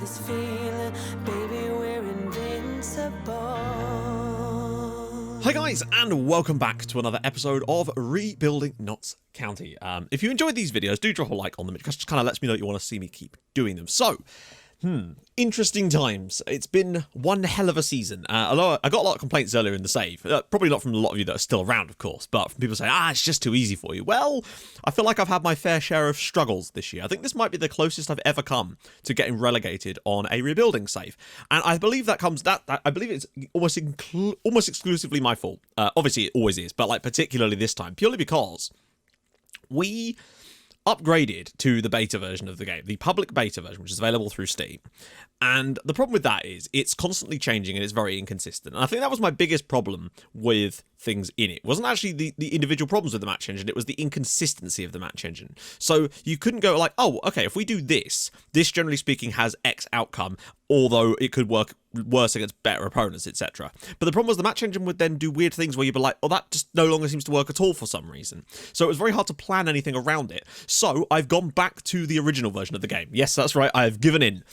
this feeling, baby, we're invincible. Hi guys, and welcome back to another episode of Rebuilding Notts County. If you enjoyed these videos, do drop a like on them. It just kind of lets me know you want to see me keep doing them. So, interesting times. It's been one hell of a season. I got a lot of complaints earlier in the save. Probably not from a lot of you that are still around, of course, but from people saying, it's just too easy for you. Well, I feel like I've had my fair share of struggles this year. I think this might be the closest I've ever come to getting relegated on a rebuilding save. And I believe I believe it's almost exclusively my fault. Obviously, it always is, but like particularly this time, purely because we upgraded to the beta version of the game, the public beta version, which is available through Steam. And the problem with that is it's constantly changing and it's very inconsistent. And I think that was my biggest problem with things in it. It wasn't actually the individual problems with the match engine, it was the inconsistency of the match engine. So you couldn't go like, oh, okay, if we do this generally speaking has X outcome, although it could work worse against better opponents, etc. But the problem was the match engine would then do weird things where you'd be like, oh, that just no longer seems to work at all for some reason. So it was very hard to plan anything around it. So I've gone back to the original version of the game. Yes, that's right, I have given in.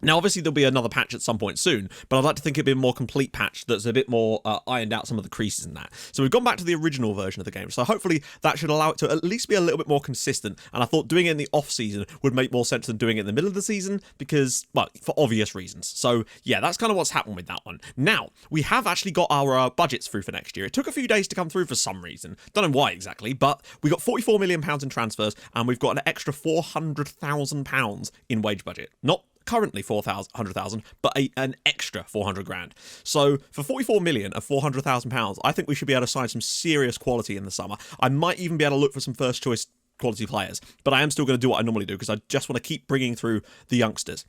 Now, obviously, there'll be another patch at some point soon, but I'd like to think it'd be a more complete patch that's a bit more ironed out some of the creases in that. So we've gone back to the original version of the game. So hopefully that should allow it to at least be a little bit more consistent. And I thought doing it in the off-season would make more sense than doing it in the middle of the season because, well, for obvious reasons. So, yeah, that's kind of what's happened with that one. Now, we have actually got our budgets through for next year. It took a few days to come through for some reason. Don't know why exactly, but we got £44 million in transfers and we've got an extra £400,000 in wage budget. Not currently 400,000, but an extra 400 grand. So for 44 million and 400,000 pounds, I think we should be able to sign some serious quality in the summer. I might even be able to look for some first choice quality players, but I am still going to do what I normally do because I just want to keep bringing through the youngsters.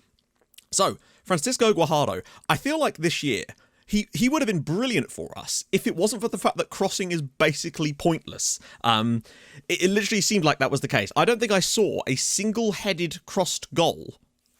So Francisco Guhardo, I feel like this year he would have been brilliant for us if it wasn't for the fact that crossing is basically pointless. It literally seemed like that was the case. I don't think I saw a single-headed crossed goal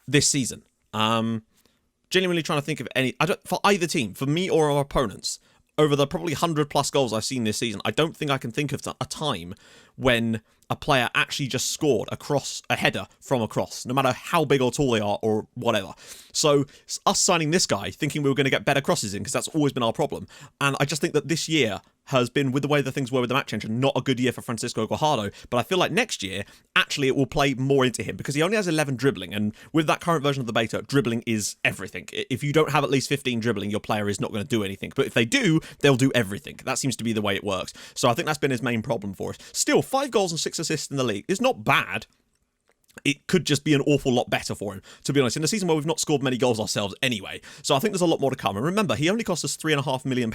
this season. Genuinely trying to think of any, for either team, for me or our opponents, over the probably 100 plus goals I've seen this season, I don't think I can think of a time when a player actually just scored a header from a cross, no matter how big or tall they are or whatever. So us signing this guy, thinking we were going to get better crosses in, because that's always been our problem. And I just think that this year has been, with the way the things were with the match engine, not a good year for Francisco Goalkeeper. But I feel like next year, actually, it will play more into him because he only has 11 dribbling. And with that current version of the beta, dribbling is everything. If you don't have at least 15 dribbling, your player is not going to do anything. But if they do, they'll do everything. That seems to be the way it works. So I think that's been his main problem for us. Still, 5 goals and 6 assists in the league is not bad. It could just be an awful lot better for him, to be honest, in a season where we've not scored many goals ourselves anyway. So I think there's a lot more to come. And remember, he only cost us £3.5 million,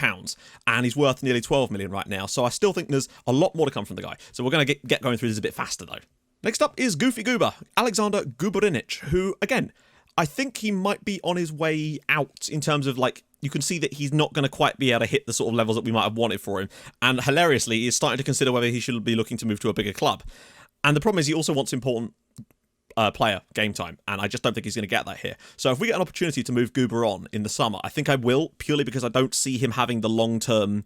and he's worth nearly 12 million right now. So I still think there's a lot more to come from the guy. So we're going to get going through this a bit faster, though. Next up is Goofy Goober, Alexander Guberinic, who, again, I think he might be on his way out in terms of, like, you can see that he's not going to quite be able to hit the sort of levels that we might have wanted for him. And hilariously, he's starting to consider whether he should be looking to move to a bigger club. And the problem is he also wants important player game time, and I just don't think he's going to get that here. So if we get an opportunity to move Goober on in the summer, I think I will, purely because I don't see him having the long-term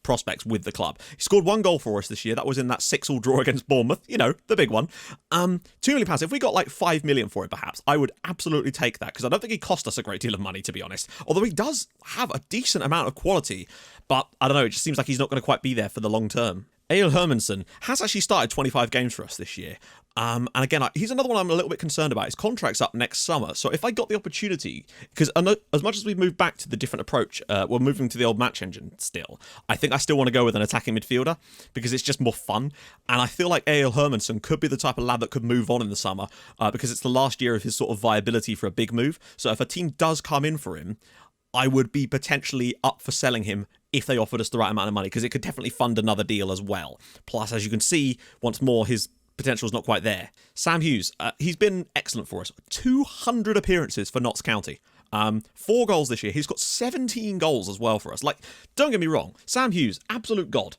prospects with the club. He scored 1 goal for us this year. That was in that 6-6 draw against Bournemouth, you know, the big one. £2 million. If we got like 5 million for it, perhaps, I would absolutely take that, because I don't think he cost us a great deal of money, to be honest. Although he does have a decent amount of quality, but I don't know, it just seems like he's not going to quite be there for the long term. Egil Hermansson has actually started 25 games for us this year. And again, he's another one I'm a little bit concerned about. His contract's up next summer. So if I got the opportunity, because as much as we've moved back to the different approach, we're moving to the old match engine still. I think I still want to go with an attacking midfielder because it's just more fun. And I feel like Egil Hermansson could be the type of lad that could move on in the summer because it's the last year of his sort of viability for a big move. So if a team does come in for him, I would be potentially up for selling him if they offered us the right amount of money, because it could definitely fund another deal as well. Plus, as you can see, once more, his potential is not quite there. Sam Hughes, he's been excellent for us. 200 appearances for Notts County. 4 goals this year. He's got 17 goals as well for us. Like, don't get me wrong, Sam Hughes, absolute god.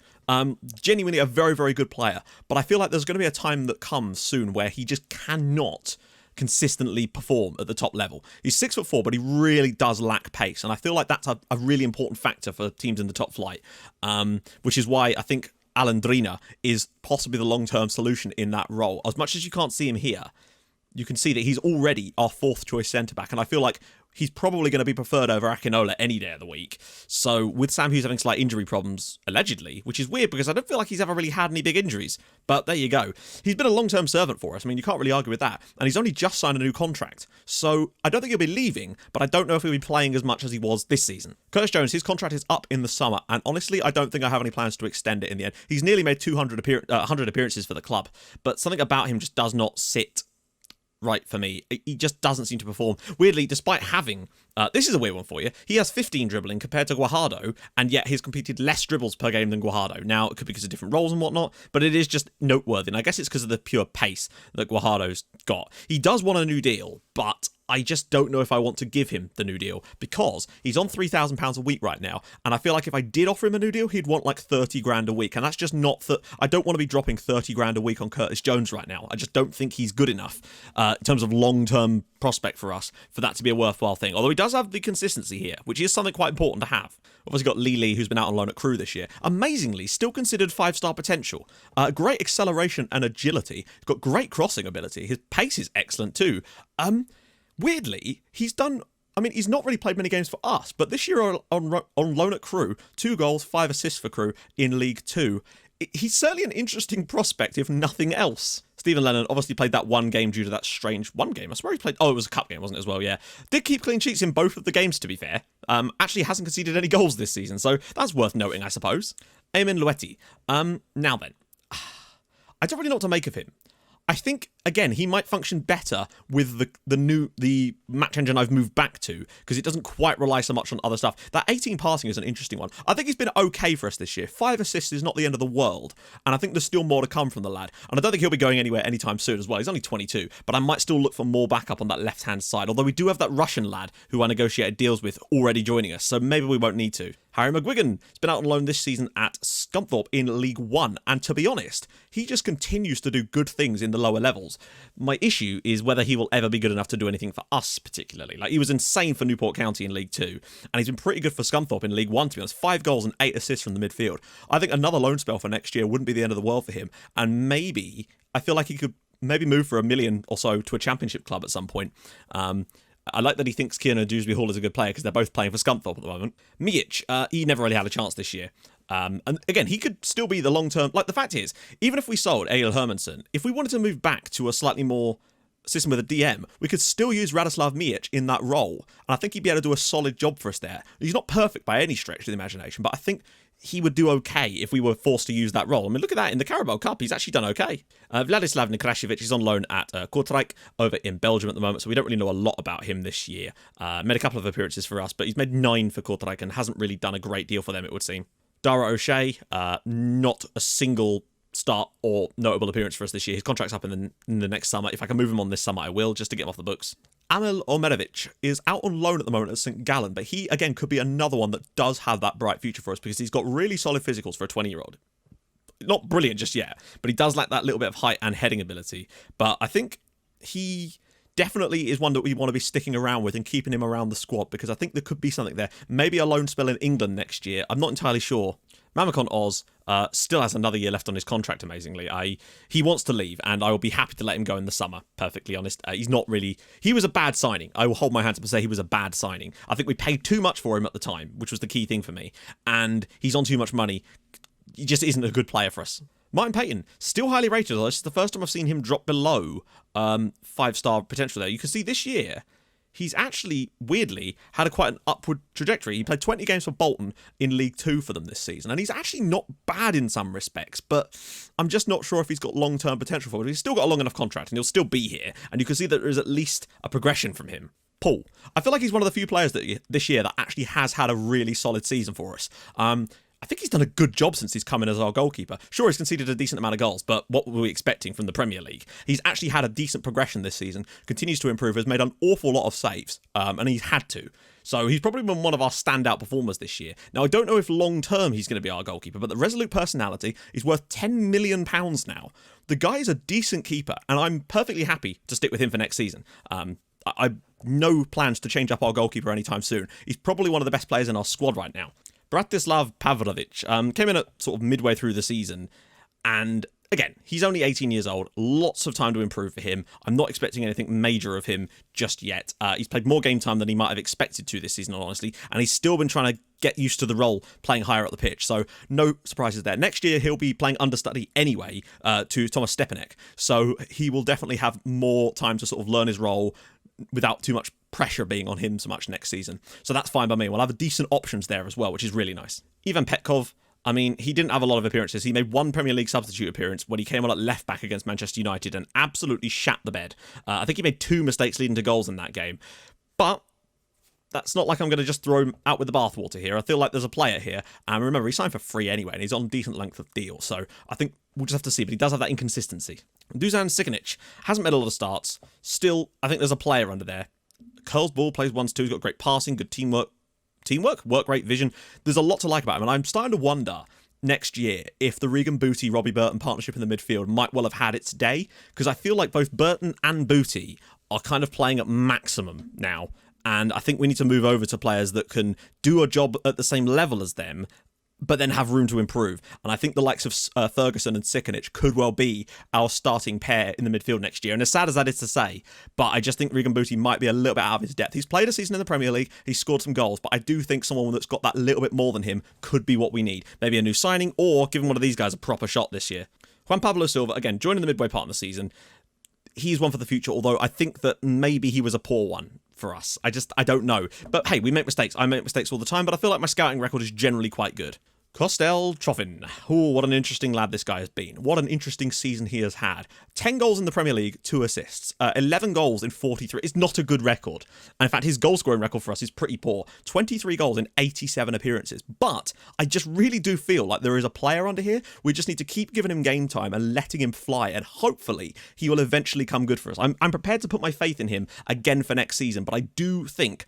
Genuinely a very, very good player. But I feel like there's going to be a time that comes soon where he just cannot consistently perform at the top level. He's 6'4", but he really does lack pace, and I feel like that's a really important factor for teams in the top flight, which is why I think Alan Drina is possibly the long-term solution in that role. As much as you can't see him here, you can see that he's already our 4th choice centre-back, and I feel like he's probably going to be preferred over Akinola any day of the week. So with Sam Hughes having slight injury problems, allegedly, which is weird because I don't feel like he's ever really had any big injuries. But there you go. He's been a long-term servant for us. I mean, you can't really argue with that. And he's only just signed a new contract. So I don't think he'll be leaving, but I don't know if he'll be playing as much as he was this season. Curtis Jones, his contract is up in the summer, and honestly, I don't think I have any plans to extend it in the end. He's nearly made 100 appearances for the club, but something about him just does not sit right for me. He just doesn't seem to perform. Weirdly, despite having, this is a weird one for you, he has 15 dribbling compared to Goalkeeper, and yet he's completed less dribbles per game than Goalkeeper. Now, it could be because of different roles and whatnot, but it is just noteworthy, and I guess it's because of the pure pace that Goalkeeper's got. He does want a new deal, but I just don't know if I want to give him the new deal because he's on £3,000 a week right now, and I feel like if I did offer him a new deal, he'd want like 30 grand a week, and that's just not I don't want to be dropping 30 grand a week on Curtis Jones right now. I just don't think he's good enough in terms of long-term prospect for us for that to be a worthwhile thing. Although he does have the consistency here, which is something quite important to have. Obviously got Lee, who's been out on loan at Crewe this year. Amazingly, still considered 5-star potential. Great acceleration and agility. He's got great crossing ability. His pace is excellent too. Weirdly, he's not really played many games for us, but this year on loan at Crewe, 2 goals, 5 assists for Crewe in League 2. He's certainly an interesting prospect, if nothing else. Stephen Lennon obviously played that one game due to that strange one game. I swear he played... Oh, it was a cup game, wasn't it, as well? Yeah. Did keep clean sheets in both of the games, to be fair. Actually hasn't conceded any goals this season, so that's worth noting, I suppose. Eamon Luetti. Now then. I don't really know what to make of him. I think, again, he might function better with the match engine I've moved back to, because it doesn't quite rely so much on other stuff. That 18 passing is an interesting one. I think he's been okay for us this year. 5 assists is not the end of the world, and I think there's still more to come from the lad. And I don't think he'll be going anywhere anytime soon as well. He's only 22, but I might still look for more backup on that left-hand side, although we do have that Russian lad who I negotiated deals with already joining us, so maybe we won't need to. Harry McGuigan has been out on loan this season at Scunthorpe in League 1, and to be honest, he just continues to do good things in the lower levels. My issue is whether he will ever be good enough to do anything for us particularly. Like, he was insane for Newport County in League 2, and he's been pretty good for Scunthorpe in League 1, to be honest. 5 goals and 8 assists from the midfield. I think another loan spell for next year wouldn't be the end of the world for him, and maybe, I feel like he could maybe move for $1 million or so to a championship club at some point. I like that he thinks Kieran Dewsbury Hall is a good player because they're both playing for Scunthorpe at the moment. Mijic, he never really had a chance this year. And again, he could still be the long-term... Like, the fact is, even if we sold Egil Hermansson, if we wanted to move back to a slightly more system with a DM, we could still use Radoslav Mijic in that role. And I think he'd be able to do a solid job for us there. He's not perfect by any stretch of the imagination, but I think he would do okay if we were forced to use that role. I mean, look at that. In the Carabao Cup, he's actually done okay. Vladislav Nekrashevic is on loan at Kortrijk over in Belgium at the moment, so we don't really know a lot about him this year. Made a couple of appearances for us, but he's made 9 for Kortrijk and hasn't really done a great deal for them, it would seem. Dara O'Shea, not a single start or notable appearance for us this year. His contract's up in the next summer. If I can move him on this summer, I will, just to get him off the books. Amel Omerovic is out on loan at the moment at St Gallen, but he, again, could be another one that does have that bright future for us because he's got really solid physicals for a 20-year-old. Not brilliant just yet, but he does lack that little bit of height and heading ability. But I think he definitely is one that we want to be sticking around with and keeping him around the squad because I think there could be something there. Maybe a loan spell in England next year. I'm not entirely sure. Mamakon Oz still has another year left on his contract, amazingly. He wants to leave, and I will be happy to let him go in the summer, perfectly honest. He's not really... He was a bad signing. I will hold my hands up and say he was a bad signing. I think we paid too much for him at the time, which was the key thing for me, and he's on too much money. He just isn't a good player for us. Martin Payton, still highly rated, although this is the first time I've seen him drop below 5-star potential there. You can see this year, he's actually, weirdly, had quite an upward trajectory. He played 20 games for Bolton in League 2 for them this season, and he's actually not bad in some respects, but I'm just not sure if he's got long-term potential for it. He's still got a long enough contract, and he'll still be here, and you can see that there is at least a progression from him. Paul, I feel like he's one of the few players that this year that actually has had a really solid season for us. I think he's done a good job since he's come in as our goalkeeper. Sure, he's conceded a decent amount of goals, but what were we expecting from the Premier League? He's actually had a decent progression this season, continues to improve, has made an awful lot of saves, and he's had to. So he's probably been one of our standout performers this year. Now, I don't know if long-term he's going to be our goalkeeper, but the resolute personality is worth £10 million now. The guy is a decent keeper, and I'm perfectly happy to stick with him for next season. I've no plans to change up our goalkeeper anytime soon. He's probably one of the best players in our squad right now. Bratislav Pavlovic came in at sort of midway through the season and again, he's only 18 years old. Lots of time to improve for him. I'm not expecting anything major of him just yet. He's played more game time than he might have expected to this season, honestly, and he's still been trying to get used to the role playing higher up the pitch. So no surprises there. Next year, he'll be playing understudy anyway to Thomas Stepanek. So he will definitely have more time to sort of learn his role without too much pressure being on him so much next season. So that's fine by me. We'll have decent options there as well, which is really nice. Ivan Petkov, I mean, he didn't have a lot of appearances. He made one Premier League substitute appearance when he came on at left back against Manchester United and absolutely shat the bed. I think he made 2 mistakes leading to goals in that game. But that's not like I'm going to just throw him out with the bathwater here. I feel like there's a player here. And remember, he signed for free anyway, and he's on a decent length of deal. So I think we'll just have to see. But he does have that inconsistency. Dusan Sikanic hasn't made a lot of starts. Still, I think there's a player under there. Curls ball, plays 1-2, he's got great passing, good teamwork, work rate, vision. There's a lot to like about him, and I'm starting to wonder next year if the Regan Booty Robbie Burton partnership in the midfield might well have had its day, because I feel like both Burton and Booty are kind of playing at maximum now, and I think we need to move over to players that can do a job at the same level as them, but then have room to improve. And I think the likes of Ferguson and Sikanic could well be our starting pair in the midfield next year. And as sad as that is to say, but I just think Regan Booty might be a little bit out of his depth. He's played a season in the Premier League, he's scored some goals, but I do think someone that's got that little bit more than him could be what we need. Maybe a new signing, or giving one of these guys a proper shot this year. Juan Pablo Silva, again, joining the midway part of the season. He's one for the future, although I think that maybe he was a poor one for us. I don't know. But hey, we make mistakes. I make mistakes all the time, but I feel like my scouting record is generally quite good. Kostel Trofin. Oh, what an interesting lad this guy has been. What an interesting season he has had. 10 goals in the Premier League, 2 assists. 11 goals in 43. It's not a good record. And in fact, his goal scoring record for us is pretty poor. 23 goals in 87 appearances. But I just really do feel like there is a player under here. We just need to keep giving him game time and letting him fly. And hopefully he will eventually come good for us. I'm prepared to put my faith in him again for next season. But I do think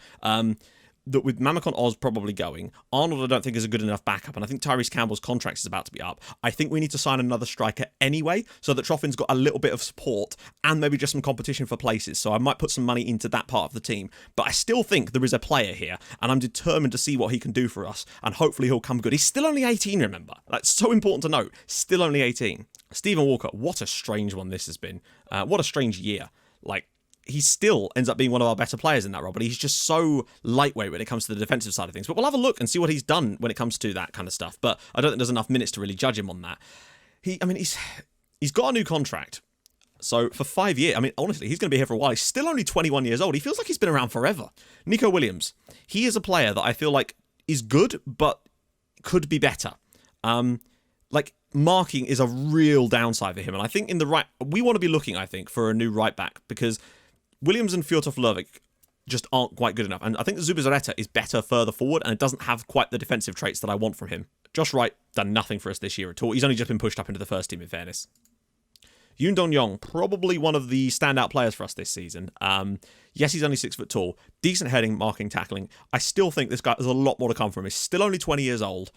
that with Mamakon Oz probably going, Arnold I don't think is a good enough backup, and I think Tyrese Campbell's contract is about to be up. I think we need to sign another striker anyway, so that Trofin's got a little bit of support and maybe just some competition for places. So I might put some money into that part of the team. But I still think there is a player here, and I'm determined to see what he can do for us, and hopefully he'll come good. He's still only 18, remember. That's so important to note. Still only 18. Stephen Walker, what a strange one this has been. What a strange year. Like, he still ends up being one of our better players in that role, but he's just so lightweight when it comes to the defensive side of things. But we'll have a look and see what he's done when it comes to that kind of stuff. But I don't think there's enough minutes to really judge him on that. He's got a new contract. So for 5 years, I mean, honestly, he's going to be here for a while. He's still only 21 years old. He feels like he's been around forever. Nico Williams, he is a player that I feel like is good, but could be better. Marking is a real downside for him. And I think we want to be looking, I think, for a new right back, because Williams and Fjotov Lervik just aren't quite good enough. And I think Zubizarreta is better further forward, and it doesn't have quite the defensive traits that I want from him. Josh Wright done nothing for us this year at all. He's only just been pushed up into the first team, in fairness. Yoon Dong-yong, probably one of the standout players for us this season. Yes, he's only 6 foot tall. Decent heading, marking, tackling. I still think this guy, there's a lot more to come from him. He's still only 20 years old.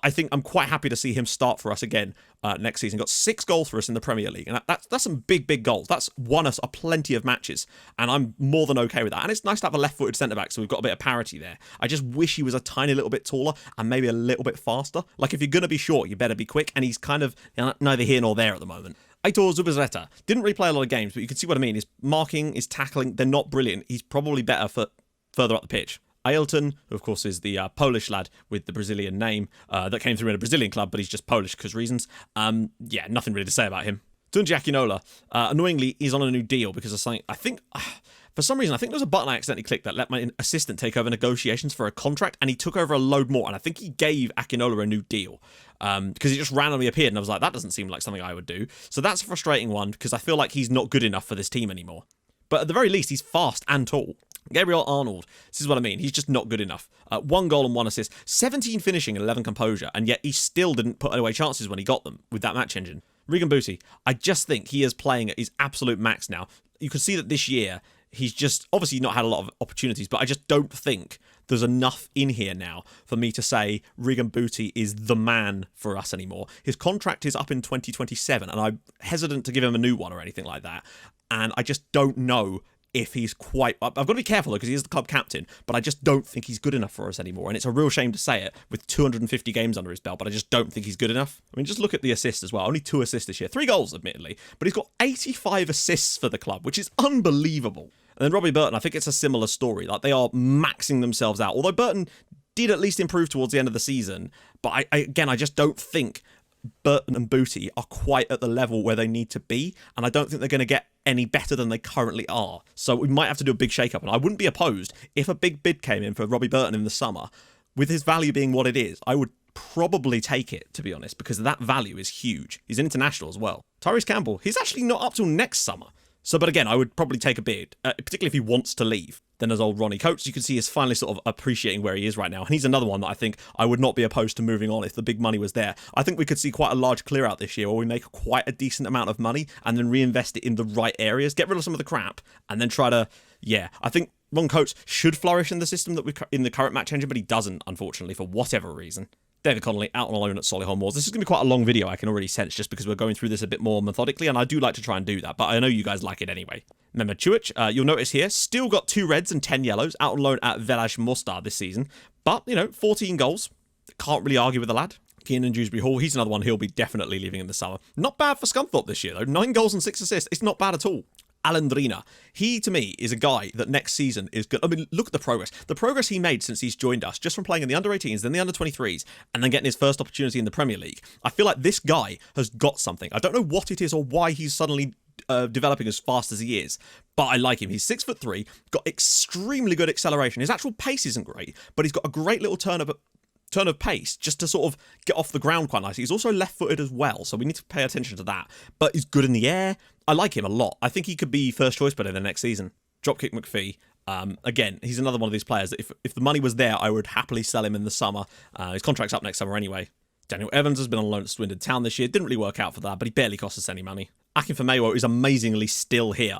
I think I'm quite happy to see him start for us again next season. Got 6 goals for us in the Premier League, and that's some big goals. That's won us a plenty of matches, and I'm more than okay with that. And it's nice to have a left-footed centre-back, so we've got a bit of parity there. I just wish he was a tiny little bit taller and maybe a little bit faster. Like, if you're going to be short, you better be quick, and he's kind of neither here nor there at the moment. Aitor Zubizarreta didn't really play a lot of games, but you can see what I mean. His marking, his tackling, they're not brilliant. He's probably better for further up the pitch. Ailton, who of course is the Polish lad with the Brazilian name that came through in a Brazilian club, but he's just Polish because reasons. Yeah, nothing really to say about him. Tunji Akinola, annoyingly, is on a new deal because of something. I think, for some reason, I think there was a button I accidentally clicked that let my assistant take over negotiations for a contract, and he took over a load more, and I think he gave Akinola a new deal because he just randomly appeared, and I was like, that doesn't seem like something I would do. So that's a frustrating one because I feel like he's not good enough for this team anymore. But at the very least, he's fast and tall. Gabriel Arnold, this is what I mean. He's just not good enough. 1 goal and 1 assist, 17 finishing and 11 composure, and yet he still didn't put away chances when he got them with that match engine. Regan Booty, I just think he is playing at his absolute max now. You can see that this year, he's just obviously not had a lot of opportunities, but I just don't think there's enough in here now for me to say Regan Booty is the man for us anymore. His contract is up in 2027, and I'm hesitant to give him a new one or anything like that. And I just don't know if he's quite... I've got to be careful, though, because he is the club captain, but I just don't think he's good enough for us anymore. And it's a real shame to say it with 250 games under his belt, but I just don't think he's good enough. I mean, just look at the assists as well. Only 2 assists this year. 3 goals, admittedly, but he's got 85 assists for the club, which is unbelievable. And then Robbie Burton, I think it's a similar story. Like, they are maxing themselves out. Although Burton did at least improve towards the end of the season, but I just don't think Burton and Booty are quite at the level where they need to be, and I don't think they're going to get any better than they currently are. So we might have to do a big shake-up, and I wouldn't be opposed if a big bid came in for Robbie Burton in the summer. With his value being what it is, I would probably take it, to be honest, because that value is huge. He's international as well. Tyrese Campbell, he's actually not up till next summer. So, but again, I would probably take a bid, particularly if he wants to leave. Then there's old Ronnie Coates, you can see is finally sort of appreciating where he is right now. And he's another one that I think I would not be opposed to moving on if the big money was there. I think we could see quite a large clear out this year where we make quite a decent amount of money and then reinvest it in the right areas, get rid of some of the crap, and then try to, I think Ron Coates should flourish in the system that in the current match engine, but he doesn't, unfortunately, for whatever reason. David Connolly out on loan at Solihull Moors. This is going to be quite a long video, I can already sense, just because we're going through this a bit more methodically, and I do like to try and do that, but I know you guys like it anyway. Remember Chuich, you'll notice here, still got 2 reds and 10 yellows, out on loan at Velaj Mostar this season, but, 14 goals. Can't really argue with the lad. Keenan Dewsbury Hall, he's another one he'll be definitely leaving in the summer. Not bad for Scunthorpe this year, though. 9 goals and 6 assists. It's not bad at all. Alandrina, he to me is a guy that next season is good. I mean, look at the progress. The progress he made since he's joined us, just from playing in the under-18s, then the under-23s, and then getting his first opportunity in the Premier League. I feel like this guy has got something. I don't know what it is or why he's suddenly developing as fast as he is, but I like him. He's 6'3", got extremely good acceleration. His actual pace isn't great, but he's got a great little turn of pace just to sort of get off the ground quite nicely. He's also left-footed as well, so we need to pay attention to that. But he's good in the air. I like him a lot. I think he could be first choice better than next season. Dropkick McPhee. Again, he's another one of these players that if the money was there, I would happily sell him in the summer. His contract's up next summer anyway. Daniel Evans has been on loan at Swindon Town this year. Didn't really work out for that, but he barely cost us any money. Akinfenmewa is amazingly still here.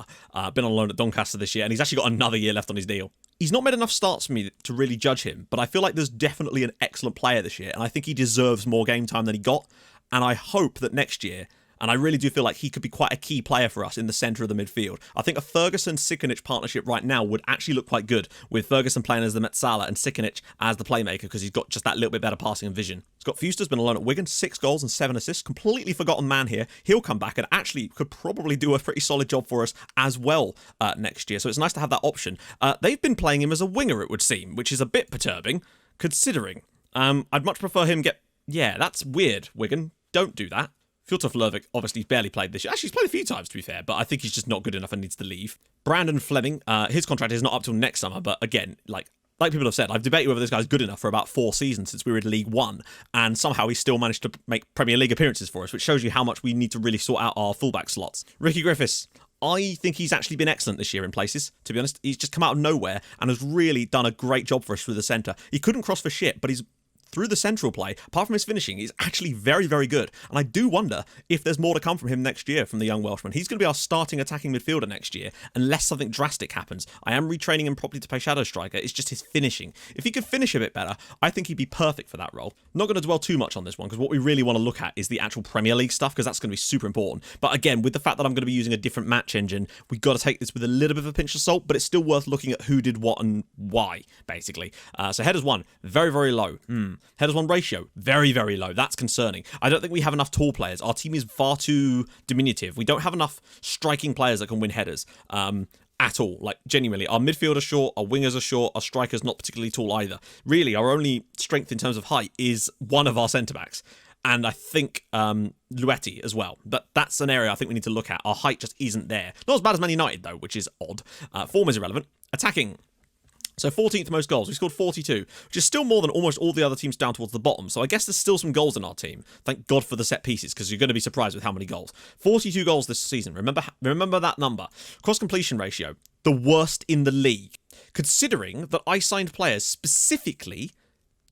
Been on loan at Doncaster this year, and he's actually got another year left on his deal. He's not made enough starts for me to really judge him, but I feel like there's definitely an excellent player this year, and I think he deserves more game time than he got, and I hope that next year, and I really do feel like he could be quite a key player for us in the centre of the midfield. I think a Ferguson-Sikonic partnership right now would actually look quite good, with Ferguson playing as the Metsala and Sikonic as the playmaker, because he's got just that little bit better passing and vision. Scott Fuster's been alone at Wigan, 6 goals and 7 assists, completely forgotten man here. He'll come back and actually could probably do a pretty solid job for us as well next year, so it's nice to have that option. They've been playing him as a winger, it would seem, which is a bit perturbing, considering. I'd much prefer him get... Yeah, that's weird, Wigan. Don't do that. Fjortov Lervik obviously barely played this year. Actually, he's played a few times, to be fair, but I think he's just not good enough and needs to leave. Brandon Fleming, his contract is not up till next summer, but again, like people have said, I've debated whether this guy's good enough for about 4 seasons since we were in League One, and somehow he still managed to make Premier League appearances for us, which shows you how much we need to really sort out our fullback slots. Ricky Griffiths, I think he's actually been excellent this year in places, to be honest. He's just come out of nowhere and has really done a great job for us through the centre. He couldn't cross for shit, but he's through the central play, apart from his finishing, he's actually very, very good. And I do wonder if there's more to come from him next year from the young Welshman. He's going to be our starting attacking midfielder next year, unless something drastic happens. I am retraining him properly to play shadow striker. It's just his finishing. If he could finish a bit better, I think he'd be perfect for that role. Not going to dwell too much on this one, because what we really want to look at is the actual Premier League stuff, because that's going to be super important. But again, with the fact that I'm going to be using a different match engine, we've got to take this with a little bit of a pinch of salt, but it's still worth looking at who did what and why, basically. So headers 1, very, very low. Headers 1 ratio, very, very low. That's concerning. I don't think we have enough tall players. Our team is far too diminutive. We don't have enough striking players that can win headers at all. Like, genuinely, our midfield are short, our wingers are short, our strikers not particularly tall either. Really, our only strength in terms of height is one of our centre-backs. And I think Luetti as well. But that's an area I think we need to look at. Our height just isn't there. Not as bad as Man United, though, which is odd. Form is irrelevant. Attacking. So 14th most goals. We scored 42, which is still more than almost all the other teams down towards the bottom. So I guess there's still some goals in our team. Thank God for the set pieces, because you're going to be surprised with how many goals. 42 goals this season. Remember that number. Cross completion ratio, the worst in the league. Considering that I signed players specifically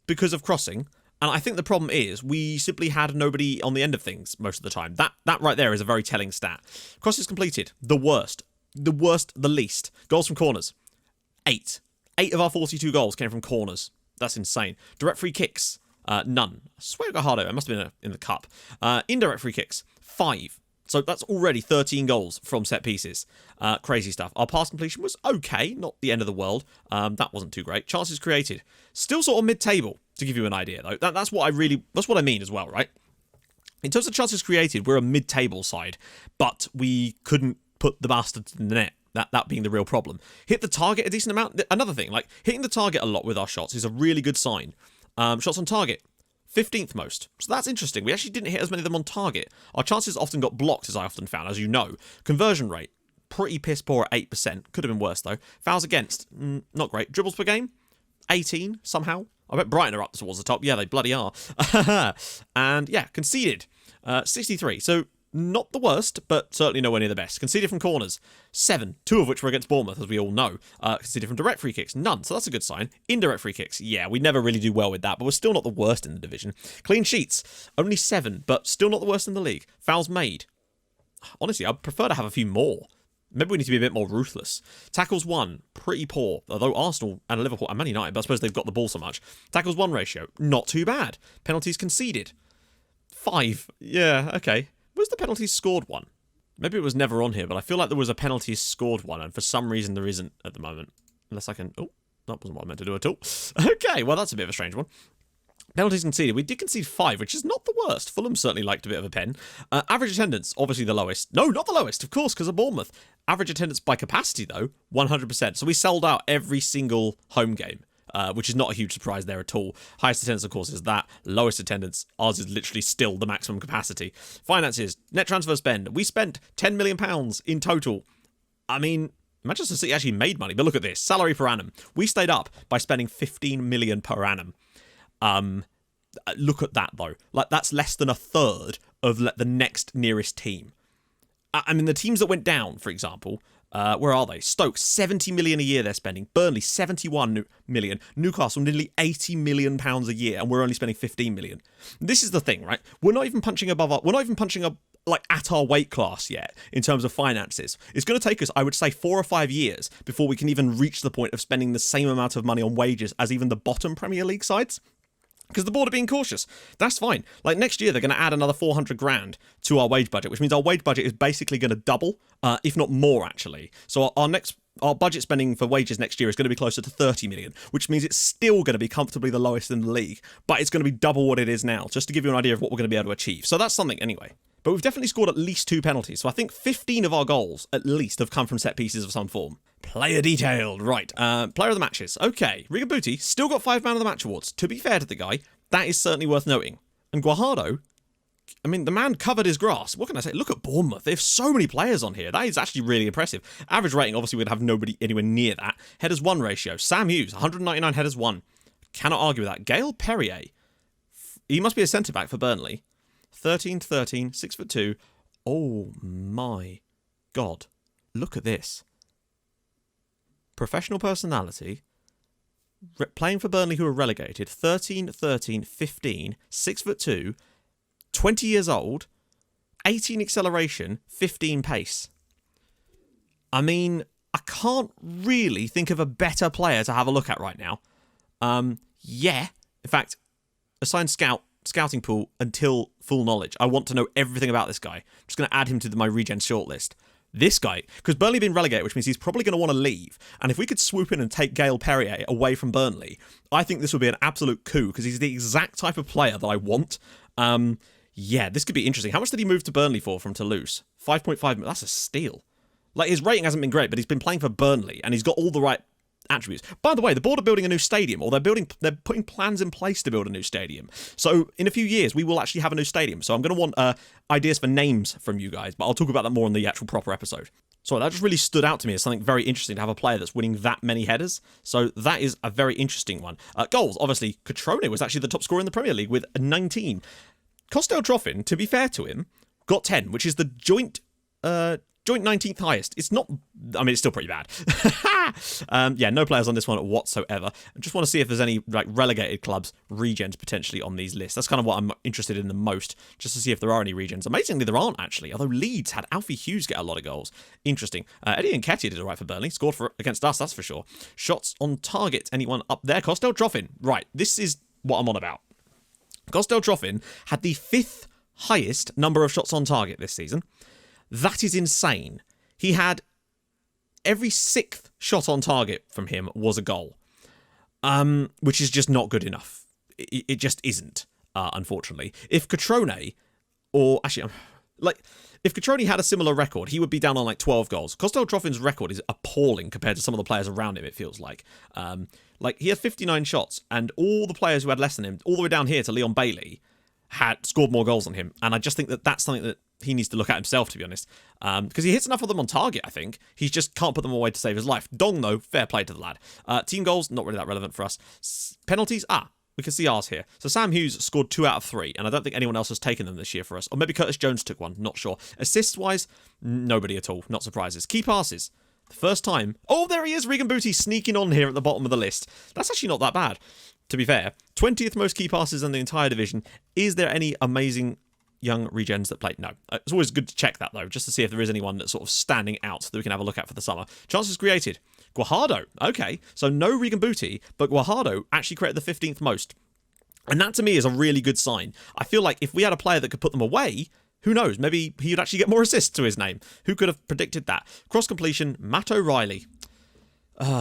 because of crossing, and I think the problem is we simply had nobody on the end of things most of the time. That right there is a very telling stat. Crosses completed, the worst. The worst, the least. Goals from corners, 8. 8 of our 42 goals came from corners. That's insane. Direct free kicks, none. I swear Goalkeeper, it must have been in the cup. Indirect free kicks, 5. So that's already 13 goals from set pieces. Crazy stuff. Our pass completion was okay, not the end of the world. That wasn't too great. Chances created, still sort of mid-table, to give you an idea, though. That's what I mean as well, right? In terms of chances created, we're a mid-table side, but we couldn't put the bastards in the net. That being the real problem. Hit the target a decent amount. Another thing, like hitting the target a lot with our shots is a really good sign. Shots on target, 15th most. So that's interesting. We actually didn't hit as many of them on target. Our chances often got blocked, as I often found, as you know. Conversion rate, pretty piss poor at 8%. Could have been worse, though. Fouls against, not great. Dribbles per game, 18 somehow. I bet Brighton are up towards the top. Yeah, they bloody are. And yeah, conceded, 63. So not the worst, but certainly nowhere near the best. Conceded from corners, 7, 2 of which were against Bournemouth, as we all know. Conceded from direct free kicks, none, so that's a good sign. Indirect free kicks, yeah, we never really do well with that, but we're still not the worst in the division. Clean sheets, only 7, but still not the worst in the league. Fouls made, honestly, I'd prefer to have a few more. Maybe we need to be a bit more ruthless. Tackles 1, pretty poor, although Arsenal and Liverpool and Man United, but I suppose they've got the ball so much. Tackles 1 ratio, not too bad. Penalties conceded, 5, yeah, okay. Was the penalties scored one? Maybe it was never on here, but I feel like there was a penalties scored one, and for some reason there isn't at the moment. Unless I can... Oh, that wasn't what I meant to do at all. Okay, well, that's a bit of a strange one. Penalties conceded. We did concede 5, which is not the worst. Fulham certainly liked a bit of a pen. Average attendance, obviously the lowest. No, not the lowest, of course, because of Bournemouth. Average attendance by capacity, though, 100%. So we sold out every single home game. Which is not a huge surprise there at all. Highest attendance, of course, is that. Lowest attendance, ours is literally still the maximum capacity. Finances, net transfer spend. We spent £10 million in total. I mean, Manchester City actually made money, but look at this. Salary per annum. We stayed up by spending 15 million per annum. Look at that, though. Like, that's less than a third of the next nearest team. I mean, the teams that went down, for example... where are they? Stoke, 70 million a year they're spending. Burnley, 71 million. Newcastle, nearly 80 million pounds a year, and we're only spending 15 million. This is the thing, right? We're not even punching above our, we're not even punching up like at our weight class yet in terms of finances. It's going to take us, I would say, 4 or 5 years before we can even reach the point of spending the same amount of money on wages as even the bottom Premier League sides. Because the board are being cautious. That's fine. Like, next year, they're going to add another 400 grand to our wage budget, which means our wage budget is basically going to double, if not more, actually. So our budget spending for wages next year is going to be closer to 30 million, which means it's still going to be comfortably the lowest in the league, but it's going to be double what it is now, just to give you an idea of what we're going to be able to achieve. So that's something anyway. But we've definitely scored at least 2 penalties, so I think 15 of our goals, at least, have come from set pieces of some form. Player detailed, right. Player of the matches. Okay, Riga Booty still got 5 Man of the Match awards. To be fair to the guy, that is certainly worth noting. And Goalkeeper, I mean, the man covered his grass. What can I say? Look at Bournemouth. They have so many players on here. That is actually really impressive. Average rating, obviously, we'd have nobody anywhere near that. Headers 1 ratio. Sam Hughes, 199 headers 1. Cannot argue with that. Gael Perrier, he must be a centre-back for Burnley. 13-13, 6'2". Oh my God. Look at this. Professional personality. Playing for Burnley, who are relegated. 13, 15, 6'2", 20 years old, 18 acceleration, 15 pace. I mean, I can't really think of a better player to have a look at right now. Yeah. In fact, assign scouting pool until full knowledge. I want to know everything about this guy. I'm just going to add him to my regen shortlist. This guy, because Burnley have been relegated, which means he's probably going to want to leave. And if we could swoop in and take Gael Perrier away from Burnley, I think this would be an absolute coup, because he's the exact type of player that I want. Yeah, this could be interesting. How much did he move to Burnley for from Toulouse? 5.5 million. That's a steal. Like, his rating hasn't been great, but he's been playing for Burnley, and he's got all the right attributes. By the way, the board are building a new stadium, or they're putting plans in place to build a new stadium. So in a few years, we will actually have a new stadium. So I'm going to want ideas for names from you guys, but I'll talk about that more in the actual proper episode. So that just really stood out to me as something very interesting to have a player that's winning that many headers. So that is a very interesting one. Goals, obviously, Cotrone was actually the top scorer in the Premier League with 19. Costel Troffin, to be fair to him, got 10, which is the joint 19th highest. It's not, I mean, it's still pretty bad. Yeah, no players on this one whatsoever. I just want to see if there's any like relegated clubs, regens potentially on these lists. That's kind of what I'm interested in the most, just to see if there are any regens. Amazingly, there aren't actually, although Leeds had Alfie Hughes get a lot of goals. Interesting. Eddie Nketiah did all right for Burnley. Scored against us, that's for sure. Shots on target, anyone up there? Costel Troffin. Right, this is what I'm on about. Costel Troffin had the 5th highest number of shots on target this season. That is insane. He had every 6th shot on target from him was a goal, which is just not good enough. It just isn't, unfortunately. If Catrone, or actually, if Catrone had a similar record, he would be down on like 12 goals. Kostel Troffin's record is appalling compared to some of the players around him, it feels like. He had 59 shots, and all the players who had less than him, all the way down here to Leon Bailey, had scored more goals than him. And I just think that that's something that he needs to look at himself, to be honest. Because he hits enough of them on target, I think. He just can't put them away to save his life. Dong, though, fair play to the lad. Team goals, not really that relevant for us. Penalties, we can see ours here. So Sam Hughes scored 2 out of 3, and I don't think anyone else has taken them this year for us. Or maybe Curtis Jones took one, not sure. Assists-wise, nobody at all, not surprises. Key passes, the first time. Oh, there he is, Regan Booty sneaking on here at the bottom of the list. That's actually not that bad, to be fair. 20th most key passes in the entire division. Is there any amazing young regens that played? No. It's always good to check that, though, just to see if there is anyone that's sort of standing out that we can have a look at for the summer. Chances created. Goalkeeper. Okay, so no Regan Booty, but Goalkeeper actually created the 15th most. And that, to me, is a really good sign. I feel like if we had a player that could put them away, who knows? Maybe he would actually get more assists to his name. Who could have predicted that? Cross completion, Matt O'Reilly.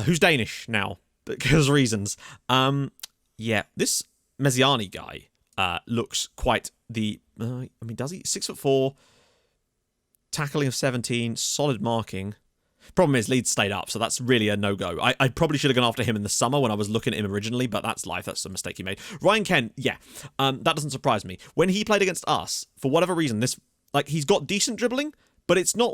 Who's Danish now? Because reasons. Yeah, this Mesiani guy looks quite the... does he? 6'4", tackling of 17, solid marking. Problem is, Leeds stayed up, so that's really a no-go. I probably should have gone after him in the summer when I was looking at him originally, but that's life. That's a mistake he made. Ryan Kent, yeah, that doesn't surprise me. When he played against us, for whatever reason, he's got decent dribbling, but it's not,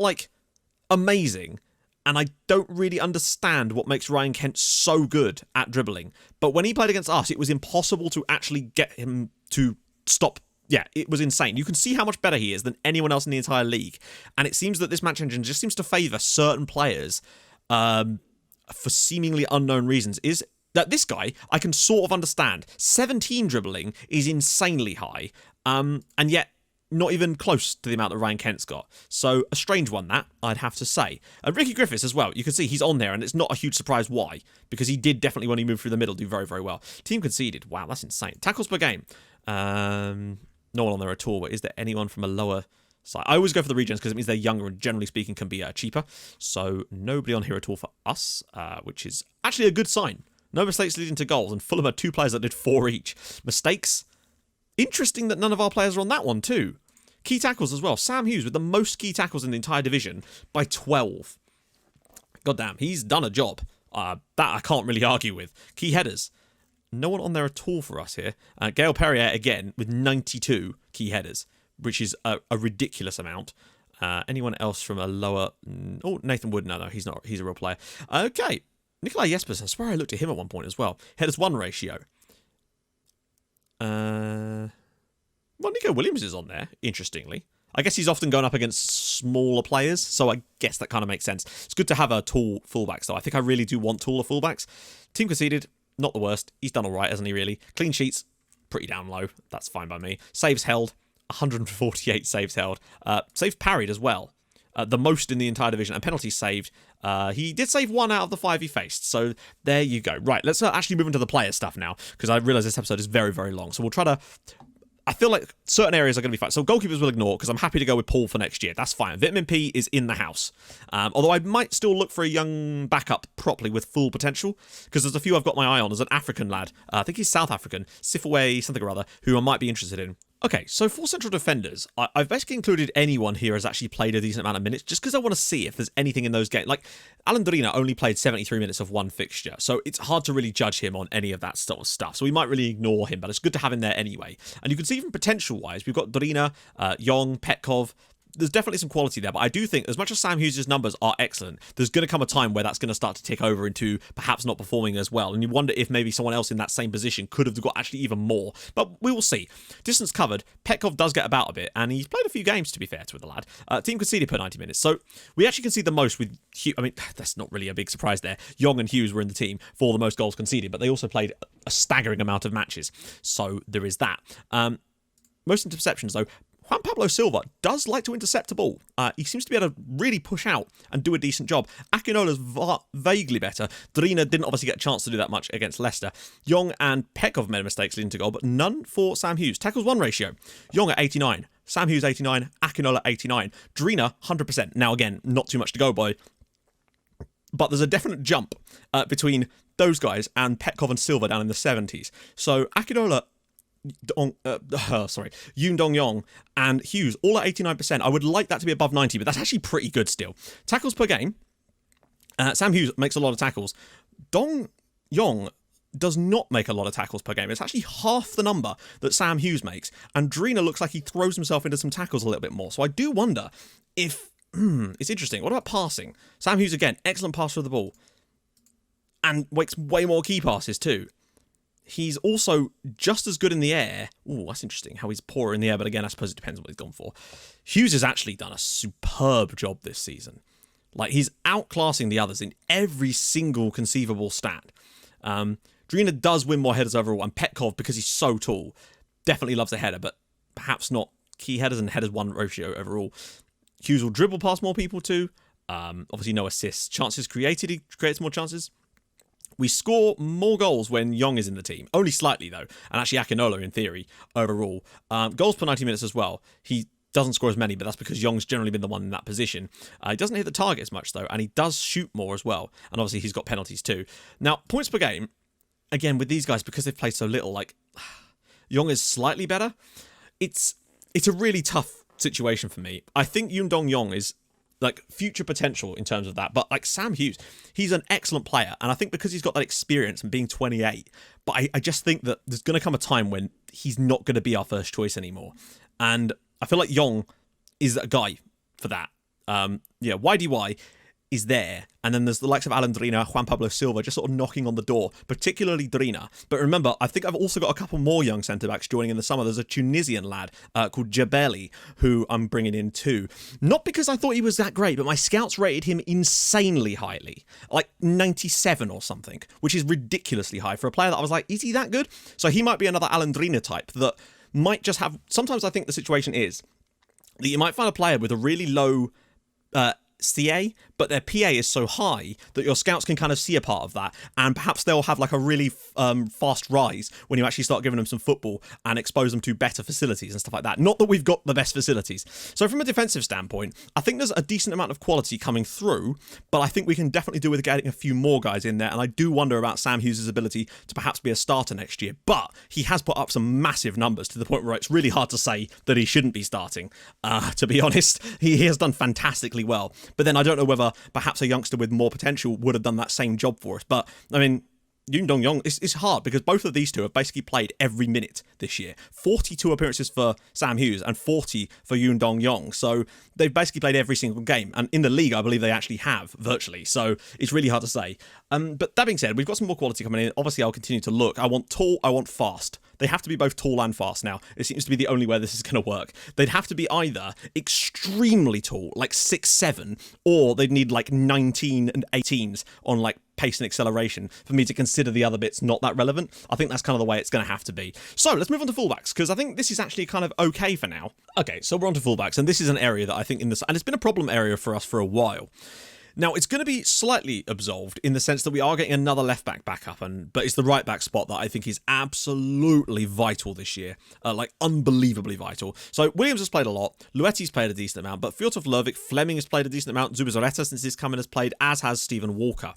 amazing. And I don't really understand what makes Ryan Kent so good at dribbling. But when he played against us, it was impossible to actually get him to stop. Yeah, it was insane. You can see how much better he is than anyone else in the entire league. And it seems that this match engine just seems to favour certain players for seemingly unknown reasons. Is that this guy, I can sort of understand. 17 dribbling is insanely high. And yet, not even close to the amount that Ryan Kent's got. So, a strange one, that, I'd have to say. Ricky Griffiths as well. You can see he's on there, and it's not a huge surprise why. Because he did definitely, when he moved through the middle, do very, very well. Team conceded. Wow, that's insane. Tackles per game. No one on there at all, but is there anyone from a lower side? I always go for the regens because it means they're younger and generally speaking can be cheaper. So nobody on here at all for us, which is actually a good sign. No mistakes leading to goals, and Fulham had 2 players that did 4 each. Mistakes? Interesting that none of our players are on that one too. Key tackles as well. Sam Hughes with the most key tackles in the entire division by 12. God damn, he's done a job. That I can't really argue with. Key headers. No one on there at all for us here. Gail Perrier, again, with 92 key headers, which is a ridiculous amount. Anyone else from a lower... Oh, Nathan Wood. No, he's not. He's a real player. Okay. Nikolai Jespersen. I swear I looked at him at one point as well. Headers 1 ratio. Well, Nico Williams is on there, interestingly. I guess he's often going up against smaller players, so I guess that kind of makes sense. It's good to have a tall fullback, so I think I really do want taller fullbacks. Team conceded. Not the worst. He's done all right, hasn't he, really? Clean sheets, pretty down low. That's fine by me. Saves held, 148 saves held. Saves parried as well. The most in the entire division. And penalties saved. He did save 1 out of the 5 he faced. So there you go. Right, let's actually move into the player stuff now. Because I realise this episode is very, very long. So we'll try to... I feel like certain areas are going to be fine. So goalkeepers will ignore because I'm happy to go with Paul for next year. That's fine. Vitamin P is in the house. Although I might still look for a young backup properly with full potential because there's a few I've got my eye on. There's an African lad. I think he's South African. Sifaway something or other who I might be interested in. Okay, so for central defenders, I've basically included anyone here has actually played a decent amount of minutes just because I want to see if there's anything in those games. Like, Alan Dorina only played 73 minutes of one fixture, so it's hard to really judge him on any of that sort of stuff. So we might really ignore him, but it's good to have him there anyway. And you can see from potential-wise, we've got Dorina, Yong, Petkov. There's definitely some quality there, but I do think as much as Sam Hughes' numbers are excellent, there's going to come a time where that's going to start to tick over into perhaps not performing as well. And you wonder if maybe someone else in that same position could have got actually even more. But we will see. Distance covered, Petkov does get about a bit, and he's played a few games, to be fair to the lad. Team conceded per 90 minutes. So we actually concede the most with Hughes. I mean, that's not really a big surprise there. Yong and Hughes were in the team for the most goals conceded, but they also played a staggering amount of matches. So there is that. Most interceptions, though. Juan Pablo Silva does like to intercept a ball. He seems to be able to really push out and do a decent job. Akinola's vaguely better. Dorina didn't obviously get a chance to do that much against Leicester. Yong and Petkov made mistakes leading to goal, but none for Sam Hughes. Tackles 1 ratio. Yong at 89. Sam Hughes 89, Akinola 89, Drina 100%. Now again, not too much to go by, but there's a definite jump between those guys and Petkov and Silva down in the 70s. So Akinola, Yoon Dong-yong and Hughes all at 89%. I would like that to be above 90, but that's actually pretty good still. Tackles per game. Sam Hughes makes a lot of tackles. Dong-yong does not make a lot of tackles per game. It's actually half the number that Sam Hughes makes. And Drina looks like he throws himself into some tackles a little bit more. So I do wonder if... it's interesting. What about passing? Sam Hughes, again, excellent passer of the ball. And makes way more key passes too. He's also just as good in the air. Ooh, that's interesting, how he's poorer in the air. But again, I suppose it depends on what he's gone for. Hughes has actually done a superb job this season. Like, he's outclassing the others in every single conceivable stat. Drina does win more headers overall, and Petkov, because he's so tall, definitely loves a header, but perhaps not key headers and headers one ratio overall. Hughes will dribble past more people too. Obviously no assists. Chances created, he creates more chances. We score more goals when Yong is in the team. Only slightly though, and actually Akinola in theory overall. Goals per 90 minutes as well. He doesn't score as many, but that's because Yong's generally been the one in that position. He doesn't hit the target as much though, and he does shoot more as well. And obviously he's got penalties too. Now, points per game, again with these guys, because they've played so little, like Yong is slightly better. It's a really tough situation for me. I think Yoon Dong-yong is like future potential in terms of that, but like Sam Hughes, he's an excellent player, and I think because he's got that experience and being 28, but I just think that there's going to come a time when he's not going to be our first choice anymore, and I feel like Yong is a guy for that. YDY is there, and then there's the likes of Alan Drina, Juan Pablo Silva just sort of knocking on the door, particularly Drina. But remember, I think I've also got a couple more young centre-backs joining in the summer. There's a Tunisian lad called Jabeli, who I'm bringing in too. Not because I thought he was that great, but my scouts rated him insanely highly, like 97 or something, which is ridiculously high for a player that I was like, is he that good? So he might be another Alan Drina type that might just have... Sometimes I think the situation is that you might find a player with a really low... CA, but their PA is so high that your scouts can kind of see a part of that, and perhaps they'll have like a really fast rise when you actually start giving them some football and expose them to better facilities and stuff like that. Not that we've got the best facilities. So from a defensive standpoint, I think there's a decent amount of quality coming through, but I think we can definitely do with getting a few more guys in there, and I do wonder about Sam Hughes' ability to perhaps be a starter next year, but he has put up some massive numbers to the point where it's really hard to say that he shouldn't be starting. To be honest, he has done fantastically well. But then I don't know whether perhaps a youngster with more potential would have done that same job for us. But, I mean, Yoon Dong-yong, it's hard because both of these two have basically played every minute this year. 42 appearances for Sam Hughes and 40 for Yoon Dong-yong. So they've basically played every single game. And in the league, I believe they actually have, virtually. So it's really hard to say. But that being said, we've got some more quality coming in. Obviously, I'll continue to look. I want tall, I want fast. They have to be both tall and fast now. It seems to be the only way this is going to work. They'd have to be either extremely tall, like 6'7", or they'd need like 19 and 18s on like pace and acceleration for me to consider the other bits not that relevant. I think that's kind of the way it's going to have to be. So let's move on to fullbacks, because I think this is actually kind of okay for now. Okay, so we're on to fullbacks, and this is an area that I think and it's been a problem area for us for a while. Now, it's going to be slightly absolved in the sense that we are getting another left-back backup, but it's the right-back spot that I think is absolutely vital this year, like unbelievably vital. So Williams has played a lot, Luetti's played a decent amount, but Fjortov Lervik, Fleming has played a decent amount, Zubizarreta since he's come in has played, as has Stephen Walker.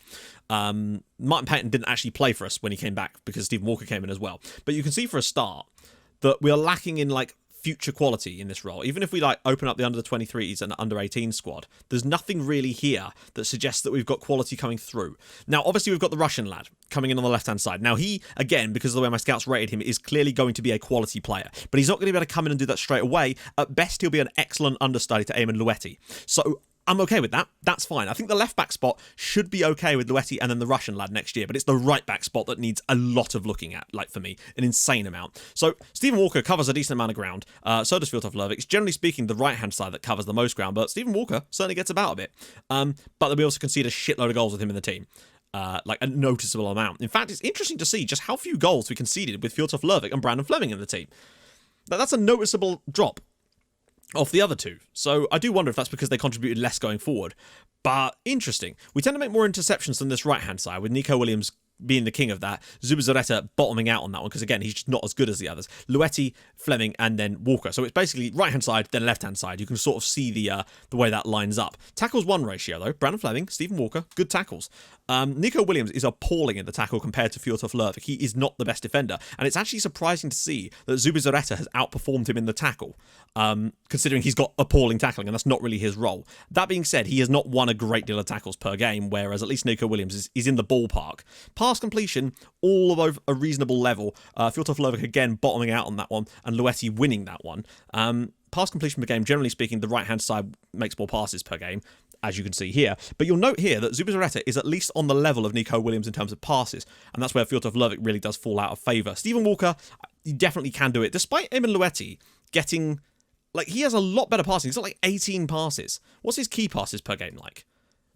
Martin Payton didn't actually play for us when he came back because Stephen Walker came in as well. But you can see for a start that we are lacking in like future quality in this role. Even if we like open up the under 23s and under 18 squad, there's nothing really here that suggests that we've got quality coming through. Now, obviously, we've got the Russian lad coming in on the left-hand side. Now, he, again, because of the way my scouts rated him, is clearly going to be a quality player, but he's not going to be able to come in and do that straight away. At best, he'll be an excellent understudy to Eamon Luetti. So I'm okay with that. That's fine. I think the left-back spot should be okay with Luetti and then the Russian lad next year, but it's the right-back spot that needs a lot of looking at, like for me, an insane amount. So Stephen Walker covers a decent amount of ground. So does Fjortov Lervik. It's generally speaking the right-hand side that covers the most ground, but Stephen Walker certainly gets about a bit. But we also concede a shitload of goals with him in the team. Like a noticeable amount. In fact, it's interesting to see just how few goals we conceded with Fjortov Lervik and Brandon Fleming in the team. That's a noticeable drop off the other two. So I do wonder if that's because they contributed less going forward. But interesting. We tend to make more interceptions than this right-hand side, with Nico Williams being the king of that. Zubizarreta bottoming out on that one because, again, he's just not as good as the others. Luetti, Fleming, and then Walker. So it's basically right-hand side, then left-hand side. You can sort of see the way that lines up. Tackles-1 ratio, though. Brandon Fleming, Stephen Walker, good tackles. Nico Williams is appalling in the tackle compared to Fjortoft Lervik. He is not the best defender. And it's actually surprising to see that Zubizarreta has outperformed him in the tackle, considering he's got appalling tackling, and that's not really his role. That being said, he has not won a great deal of tackles per game, whereas at least Nico Williams is in the ballpark. Pass completion, all above a reasonable level. Fjortoft Lervik again bottoming out on that one, and Luetti winning that one. Pass completion per game, generally speaking, the right-hand side makes more passes per game, as you can see here. But you'll note here that Zubizarreta is at least on the level of Nico Williams in terms of passes, and that's where Fjortoft Lervik really does fall out of favour. Stephen Walker, he definitely can do it, despite him and Luetti getting... Like, he has a lot better passing. He's got like 18 passes. What's his key passes per game like?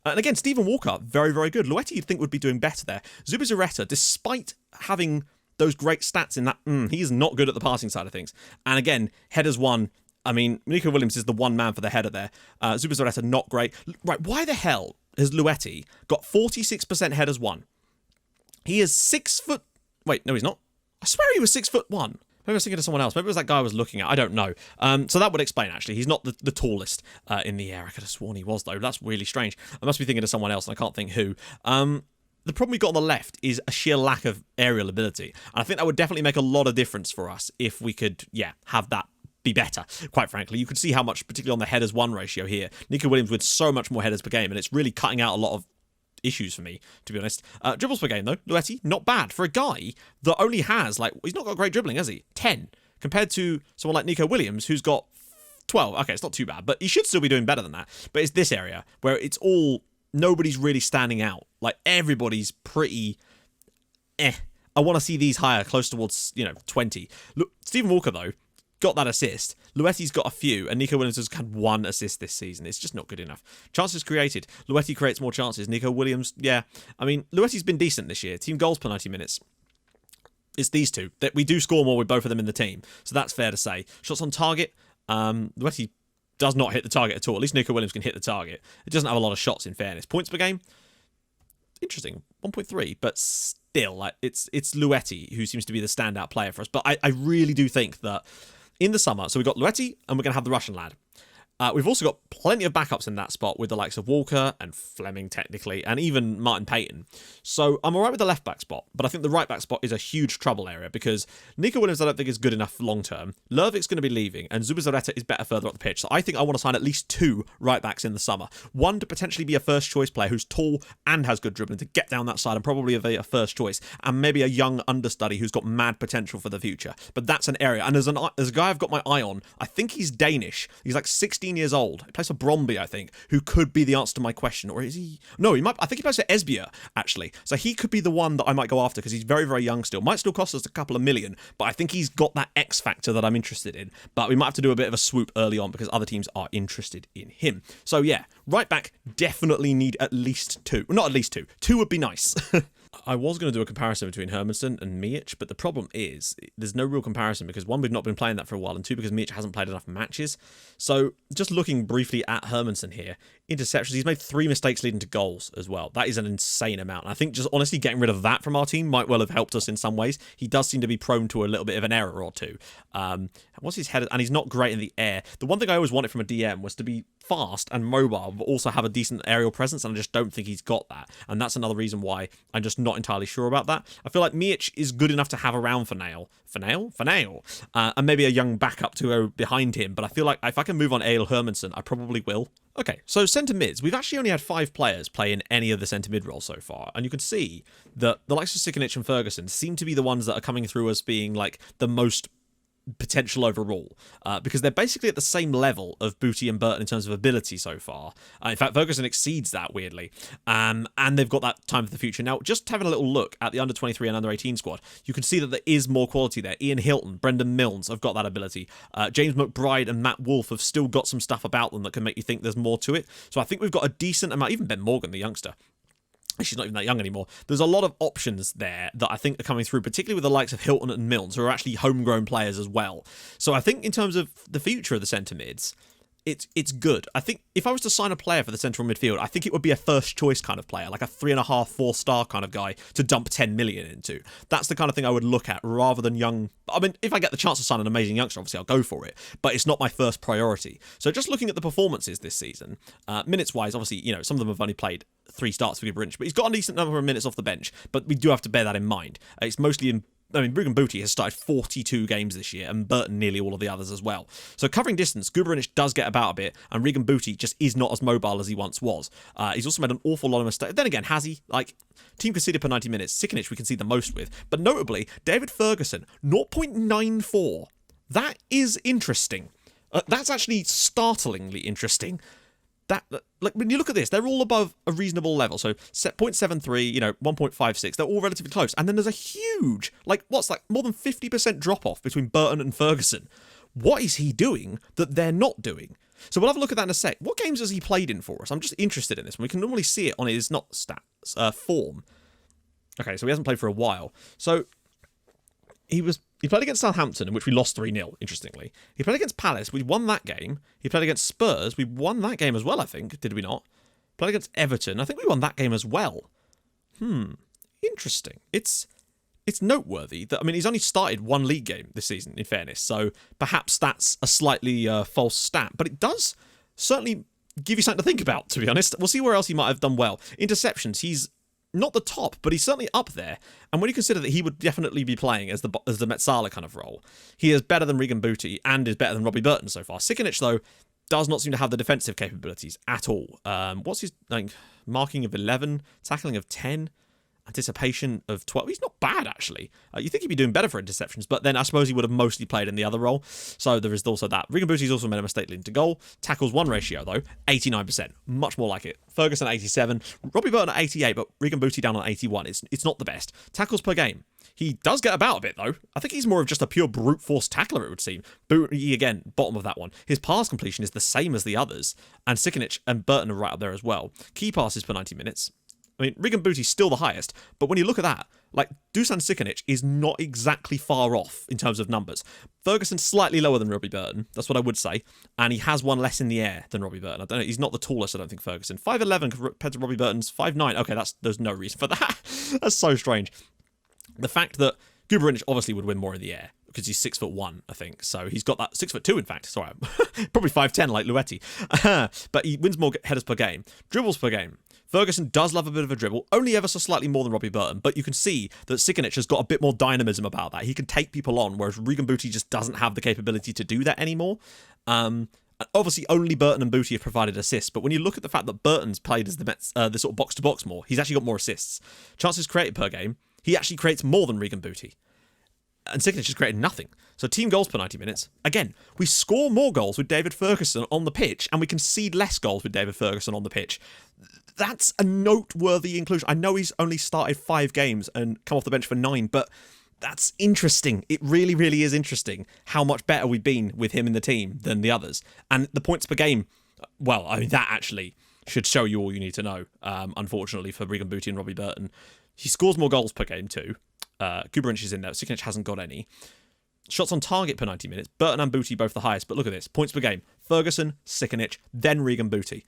And again, Stephen Walker, very, very good. Luetti, you'd think, would be doing better there. Zubizarreta, despite having those great stats in that, he is not good at the passing side of things. And again, headers won. I mean, Nico Williams is the one man for the header there. Zubizarreta, not great. Right, why the hell has Luetti got 46% headers won? He is 6 foot... Wait, no, he's not. I swear he was 6'1". Maybe I was thinking of someone else. Maybe it was that guy I was looking at. I don't know. So that would explain, actually. He's not the tallest in the air. I could have sworn he was, though. That's really strange. I must be thinking of someone else, and I can't think who. The problem we've got on the left is a sheer lack of aerial ability. And I think that would definitely make a lot of difference for us if we could, have that be better, quite frankly. You could see how much, particularly on the headers-1 ratio here, Nico Williams with so much more headers per game, and it's really cutting out a lot of issues for me, to be honest. Dribbles per game, though. Luetti, not bad. For a guy that only has, he's not got great dribbling, has he? 10. Compared to someone like Nico Williams, who's got 12. Okay, it's not too bad, but he should still be doing better than that. But it's this area where it's all... Nobody's really standing out. Like, everybody's pretty... I want to see these higher, close towards, 20. Look, Stephen Walker, though, got that assist. Luetti's got a few, and Nico Williams has had 1 assist this season. It's just not good enough. Chances created. Luetti creates more chances. Nico Williams, I mean, Luetti's been decent this year. Team goals per 90 minutes. It's these two. That we do score more with both of them in the team. So that's fair to say. Shots on target. Luetti does not hit the target at all. At least Nico Williams can hit the target. It doesn't have a lot of shots, in fairness. Points per game. Interesting. 1.3, but still, it's Luetti who seems to be the standout player for us. But I really do think that in the summer, so we've got Luetti and we're going to have the Russian lad. We've also got plenty of backups in that spot with the likes of Walker and Fleming, technically, and even Martin Payton. So I'm all right with the left-back spot, but I think the right-back spot is a huge trouble area because Nico Williams I don't think is good enough long-term. Lervik's going to be leaving, and Zubizarreta is better further up the pitch. So I think I want to sign at least 2 right-backs in the summer. One to potentially be a first-choice player who's tall and has good dribbling to get down that side and probably a first choice, and maybe a young understudy who's got mad potential for the future. But that's an area, and there's a guy I've got my eye on. I think he's Danish. He's like 16 years old. He plays for Bromby, I think, who could be the answer to my question. Or is he? No, he might. I think he plays for Esbjerg, actually. So he could be the one that I might go after because he's very, very young still. Might still cost us a couple of million, but I think he's got that X factor that I'm interested in. But we might have to do a bit of a swoop early on because other teams are interested in him. So yeah, right back, definitely need at least 2. Well, not at least 2. 2 would be nice. I was going to do a comparison between Hermansson and Mijic, but the problem is there's no real comparison because 1, we've not been playing that for a while, and 2, because Mijic hasn't played enough matches. So just looking briefly at Hermansson here, interceptions, he's made 3 mistakes leading to goals as well. That is an insane amount. And I think just honestly getting rid of that from our team might well have helped us in some ways. He does seem to be prone to a little bit of an error or two. What's his head? And he's not great in the air. The one thing I always wanted from a DM was to be fast and mobile, but also have a decent aerial presence, and I just don't think he's got that. And that's another reason why I'm just not entirely sure about that. I feel like Mijic is good enough to have around for Nail. And maybe a young backup to go behind him, but I feel like if I can move on Ael Hermansson, I probably will. Okay, so centre mids. We've actually only had 5 players play in any of the centre mid roles so far, and you can see that the likes of Sikonic and Ferguson seem to be the ones that are coming through as being like the most potential overall, because they're basically at the same level of Booty and Burton in terms of ability so far. In fact, Ferguson exceeds that, weirdly, and they've got that time for the future. Now, just having a little look at the under-23 and under-18 squad, you can see that there is more quality there. Ian Hilton, Brendan Milnes have got that ability. James McBride and Matt Wolfe have still got some stuff about them that can make you think there's more to it. So I think we've got a decent amount, even Ben Morgan, the youngster. She's not even that young anymore. There's a lot of options there that I think are coming through, particularly with the likes of Hilton and Milnes, who are actually homegrown players as well. So I think in terms of the future of the centre mids, it's good. I think if I was to sign a player for the central midfield, I think it would be a first choice kind of player, like a 3.5, 4-star kind of guy to dump 10 million into. That's the kind of thing I would look at rather than young. I mean, if I get the chance to sign an amazing youngster, obviously I'll go for it, but it's not my first priority. So just looking at the performances this season, minutes wise, obviously, you know, some of them have only played 3 starts for Goalkeeper, but he's got a decent number of minutes off the bench, but we do have to bear that in mind. It's mostly in Ruben Booty has started 42 games this year, and Burton nearly all of the others as well. So covering distance, Goalkeeper does get about a bit, and Regan Booty just is not as mobile as he once was. He's also made an awful lot of mistakes. Then again, has he? Like, team conceded per 90 minutes. Sikanic we can see the most with. But notably, David Ferguson, 0.94. That is interesting. That's actually startlingly interesting. That, like, when you look at this, they're all above a reasonable level. So 0.73, 1.56, they're all relatively close. And then there's a huge, more than 50% drop off between Burton and Ferguson. What is he doing that they're not doing? So we'll have a look at that in a sec. What games has he played in for us? I'm just interested in this. We can normally see it on his, not stats, form. Okay, so he hasn't played for a while. So he played against Southampton, in which we lost 3-0, interestingly. He played against Palace. We won that game. He played against Spurs. We won that game as well, I think. Did we not? Played against Everton. I think we won that game as well. Interesting. It's noteworthy that, I mean, he's only started 1 league game this season, in fairness. So perhaps that's a slightly false stat. But it does certainly give you something to think about, to be honest. We'll see where else he might have done well. Interceptions, he's not the top, but he's certainly up there. And when you consider that he would definitely be playing as the Metsala kind of role, he is better than Regan Booty and is better than Robbie Burton so far. Sikanic, though, does not seem to have the defensive capabilities at all. What's his marking of 11, tackling of 10, anticipation of 12? He's not bad, actually. You think he'd be doing better for interceptions, but then I suppose he would have mostly played in the other role. So there is also that. Regan Booty's also made a mistake leading to goal. Tackles 1 ratio, though, 89%. Much more like it. Ferguson 87. Robbie Burton at 88, but Regan Booty down on 81. It's not the best. Tackles per game. He does get about a bit, though. I think he's more of just a pure brute force tackler, it would seem. Booty, again, bottom of that one. His pass completion is the same as the others, and Sikanic and Burton are right up there as well. Key passes per 90 minutes. I mean, Regan Booty's still the highest, but when you look at that, like, Dusan Sikanic is not exactly far off in terms of numbers. Ferguson's slightly lower than Robbie Burton, that's what I would say, and he has one less in the air than Robbie Burton. I don't know, he's not the tallest, I don't think, Ferguson. 5'11" compared to Robbie Burton's 5'9". Okay, there's no reason for that. That's so strange. The fact that Goalkeeper obviously would win more in the air, because he's 6'1", I think. So he's got that 6'2", in fact. Sorry, probably 5'10", like Luetti. But he wins more headers per game, dribbles per game. Ferguson does love a bit of a dribble, only ever so slightly more than Robbie Burton, but you can see that Sikanic has got a bit more dynamism about that. He can take people on, whereas Regan Booty just doesn't have the capability to do that anymore. Obviously, only Burton and Booty have provided assists, but when you look at the fact that Burton's played as the sort of box-to-box more, he's actually got more assists. Chances created per game, he actually creates more than Regan Booty. And Sikanic has created nothing. So team goals per 90 minutes. Again, we score more goals with David Ferguson on the pitch, and we concede less goals with David Ferguson on the pitch. That's a noteworthy inclusion. I know he's only started 5 games and come off the bench for 9, but that's interesting. It really, really is interesting how much better we've been with him in the team than the others. And the points per game, well, I mean, that actually should show you all you need to know, unfortunately, for Regan Booty and Robbie Burton. He scores more goals per game too. Goalkeeper is in there. Sikanic hasn't got any. Shots on target per 90 minutes. Burton and Booty both the highest. But look at this. Points per game. Ferguson, Sikanic, then Regan Booty.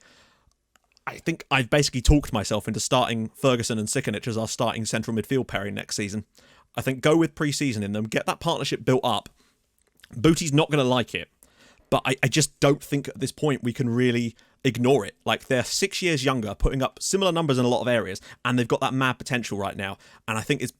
I think I've basically talked myself into starting Ferguson and Sikanic as our starting central midfield pairing next season. I think go with pre-season in them. Get that partnership built up. Booty's not going to like it. But I just don't think at this point we can really ignore it. Like, they're 6 years younger, putting up similar numbers in a lot of areas, and they've got that mad potential right now. And I think it's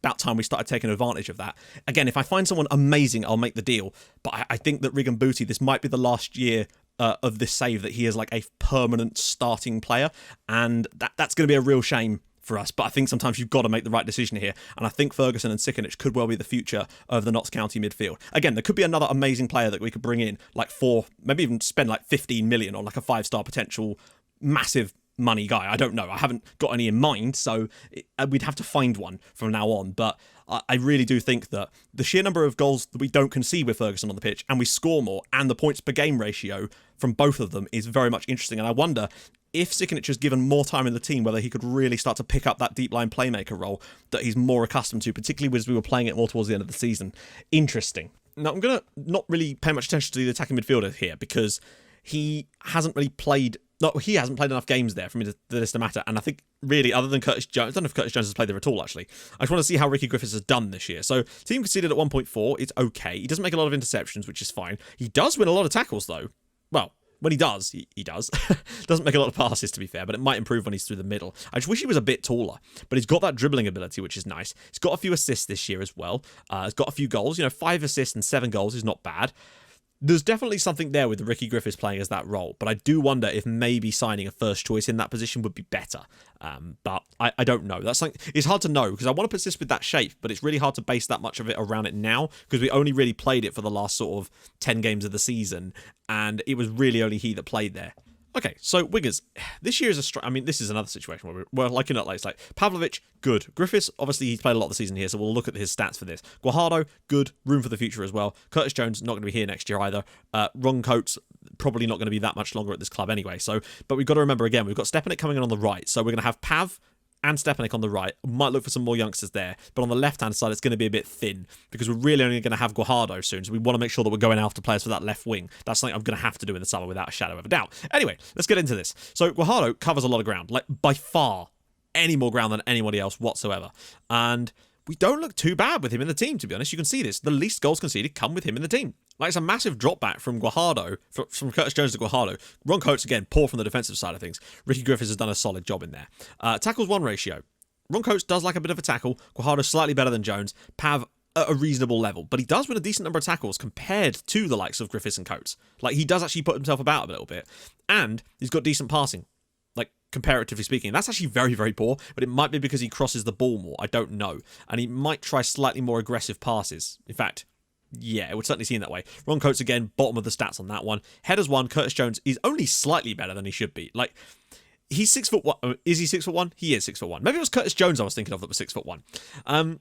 about time we started taking advantage of that. Again, if I find someone amazing, I'll make the deal. But I think that Regan Booty, this might be the last year of this save that he is like a permanent starting player, and that's going to be a real shame for us. But I think sometimes you've got to make the right decision here, and I think Ferguson and Sikanic could well be the future of the Notts County midfield. Again, there could be another amazing player that we could bring in, like maybe even spend like 15 million on, like a 5-star potential massive money guy. I don't know. I haven't got any in mind, so we'd have to find one from now on. But I really do think that the sheer number of goals that we don't concede with Ferguson on the pitch, and we score more, and the points per game ratio from both of them is very much interesting. And I wonder if Sikanic is given more time in the team, whether he could really start to pick up that deep line playmaker role that he's more accustomed to, particularly as we were playing it more towards the end of the season. Interesting. Now, I'm going to not really pay much attention to the attacking midfielder here, because he hasn't really played. No, he hasn't played enough games there for me to this to matter. And I think really, other than Curtis Jones, I don't know if Curtis Jones has played there at all. Actually, I just want to see how Ricky Griffiths has done this year. So team conceded at 1.4. It's okay. He doesn't make a lot of interceptions, which is fine. He does win a lot of tackles though. Well, when he does, he does. Doesn't make a lot of passes, to be fair, but it might improve when he's through the middle. I just wish he was a bit taller, but he's got that dribbling ability, which is nice. He's got a few assists this year as well. He's got a few goals. 5 assists and 7 goals is not bad. There's definitely something there with Ricky Griffiths playing as that role, but I do wonder if maybe signing a first choice in that position would be better. But I don't know. That's something, it's hard to know because I want to persist with that shape, but it's really hard to base that much of it around it now because we only really played it for the last sort of 10 games of the season, and it was really only he that played there. Okay, so wingers. This year is this is another situation where we're liking it. Like Pavlovic, good. Griffiths, obviously he's played a lot of the season here, so we'll look at his stats for this. Goalkeeper, good. Room for the future as well. Curtis Jones, not going to be here next year either. Ron Coates, probably not going to be that much longer at this club anyway. So, but we've got to remember again, we've got Stepanek coming in on the right, so we're going to have Pav and Stepanek on the right. Might look for some more youngsters there, but on the left-hand side, it's going to be a bit thin because we're really only going to have Goalkeeper soon, so we want to make sure that we're going after players for that left wing. That's something I'm going to have to do in the summer without a shadow of a doubt. Anyway, let's get into this. So Goalkeeper covers a lot of ground, like by far any more ground than anybody else whatsoever, and we don't look too bad with him in the team, to be honest. You can see this. The least goals conceded come with him in the team. Like, it's a massive drop back from Goalkeeper, from Curtis Jones to Goalkeeper. Ron Coates, again, poor from the defensive side of things. Ricky Griffiths has done a solid job in there. Tackles 1 ratio. Ron Coates does like a bit of a tackle. Goalkeeper slightly better than Jones. Pav at a reasonable level, but he does win a decent number of tackles compared to the likes of Griffiths and Coates. Like, he does actually put himself about a little bit, and he's got decent passing. Like, comparatively speaking. That's actually very, very poor, but it might be because he crosses the ball more. I don't know. And he might try slightly more aggressive passes. In fact, yeah, it would certainly seem that way. Ron Coates, again, bottom of the stats on that one. Headers 1, Curtis Jones is only slightly better than he should be. Like, he's 6'1". Is he 6'1"? He is 6'1". Maybe it was Curtis Jones I was thinking of that was 6'1".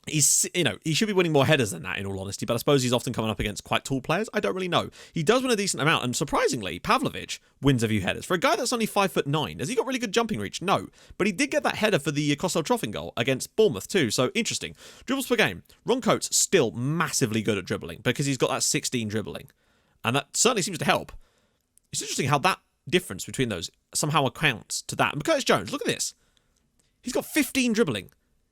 He's, he should be winning more headers than that, in all honesty, but I suppose he's often coming up against quite tall players. I don't really know. He does win a decent amount, and surprisingly, Pavlovic wins a few headers. For a guy that's only 5'9", has he got really good jumping reach? No. But he did get that header for the Costello Troffin goal against Bournemouth too, so interesting. Dribbles per game. Ron Coates still massively good at dribbling, because he's got that 16 dribbling. And that certainly seems to help. It's interesting how that difference between those somehow accounts to that. And Curtis Jones, look at this. He's got 15 dribbling.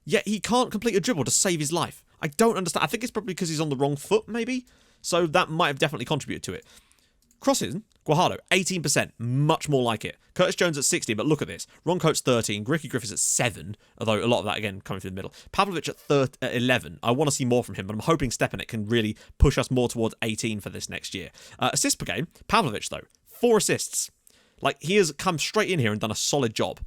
Yet he can't complete a dribble to save his life. I don't understand. I think it's probably because he's on the wrong foot, maybe. So that might have definitely contributed to it. Crosses, Goalkeeper, 18%. Much more like it. Curtis Jones at 60, but look at this. Ron Coates 13, Ricky Griffiths at 7, although a lot of that, again, coming through the middle. Pavlovic at 11. I want to see more from him, but I'm hoping Stepanek can really push us more towards 18 for this next year. Assists per game, Pavlovic, though, 4 assists. Like, he has come straight in here and done a solid job.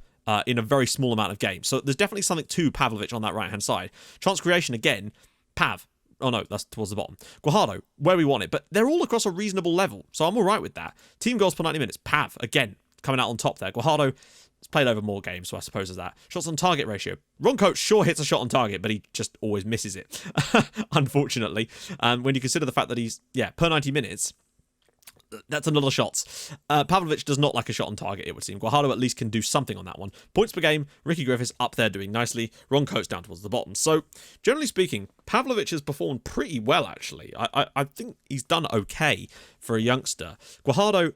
In a very small amount of games. So there's definitely something to Pavlovic on that right-hand side. Chance creation, again, Pav. Oh no, that's towards the bottom. Goalkeeper, where we want it. But they're all across a reasonable level. So I'm all right with that. Team goals per 90 minutes. Pav, again, coming out on top there. Goalkeeper has played over more games, so I suppose there's that. Shots on target ratio. Ron Coates sure hits a shot on target, but he just always misses it, unfortunately. When you consider the fact that he's, per 90 minutes... That's another shot. Pavlovic does not like a shot on target, it would seem. Goalkeeper at least can do something on that one. Points per game, Ricky Griffiths up there doing nicely. Ron Coates down towards the bottom. So, generally speaking, Pavlovic has performed pretty well, actually. I think he's done okay for a youngster. Goalkeeper,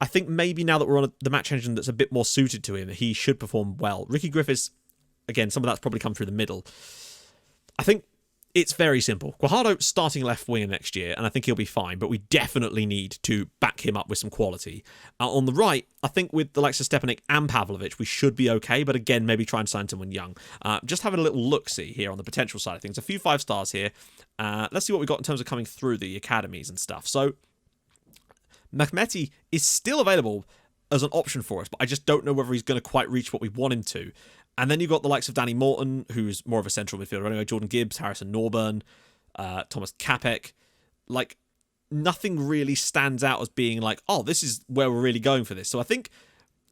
I think maybe now that we're on the match engine that's a bit more suited to him, he should perform well. Ricky Griffiths, again, some of that's probably come through the middle. I think it's very simple. Goalkeeper starting left winger next year, and I think he'll be fine, but we definitely need to back him up with some quality. On the right, I think with the likes of Stepanek and Pavlovic, we should be okay, but again, maybe try and sign someone young. Just having a little look-see here on the potential side of things. A few 5 stars here. Let's see what we've got in terms of coming through the academies and stuff. So, Mehmeti is still available as an option for us, but I just don't know whether he's going to quite reach what we want him to. And then you've got the likes of Danny Morton, who's more of a central midfielder anyway, Jordan Gibbs, Harrison Norburn, Thomas Capek. Like, nothing really stands out as being like, oh, this is where we're really going for this. So I think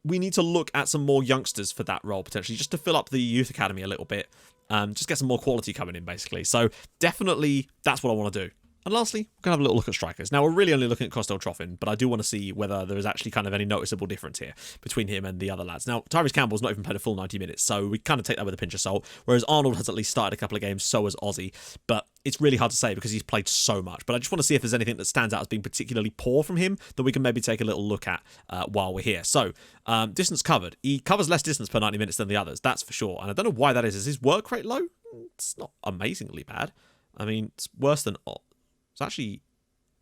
we need to look at some more youngsters for that role, potentially, just to fill up the youth academy a little bit. Just get some more quality coming in, basically. So definitely, that's what I want to do. And lastly, we're going to have a little look at strikers. Now, we're really only looking at Costello Troffin, but I do want to see whether there is actually kind of any noticeable difference here between him and the other lads. Now, Tyrese Campbell's not even played a full 90 minutes, so we kind of take that with a pinch of salt, whereas Arnold has at least started a couple of games, so has Ozzy. But it's really hard to say because he's played so much. But I just want to see if there's anything that stands out as being particularly poor from him that we can maybe take a little look at while we're here. So, distance covered. He covers less distance per 90 minutes than the others, that's for sure. And I don't know why that is. Is his work rate low? It's not amazingly bad. I mean, it's worse than... It's actually...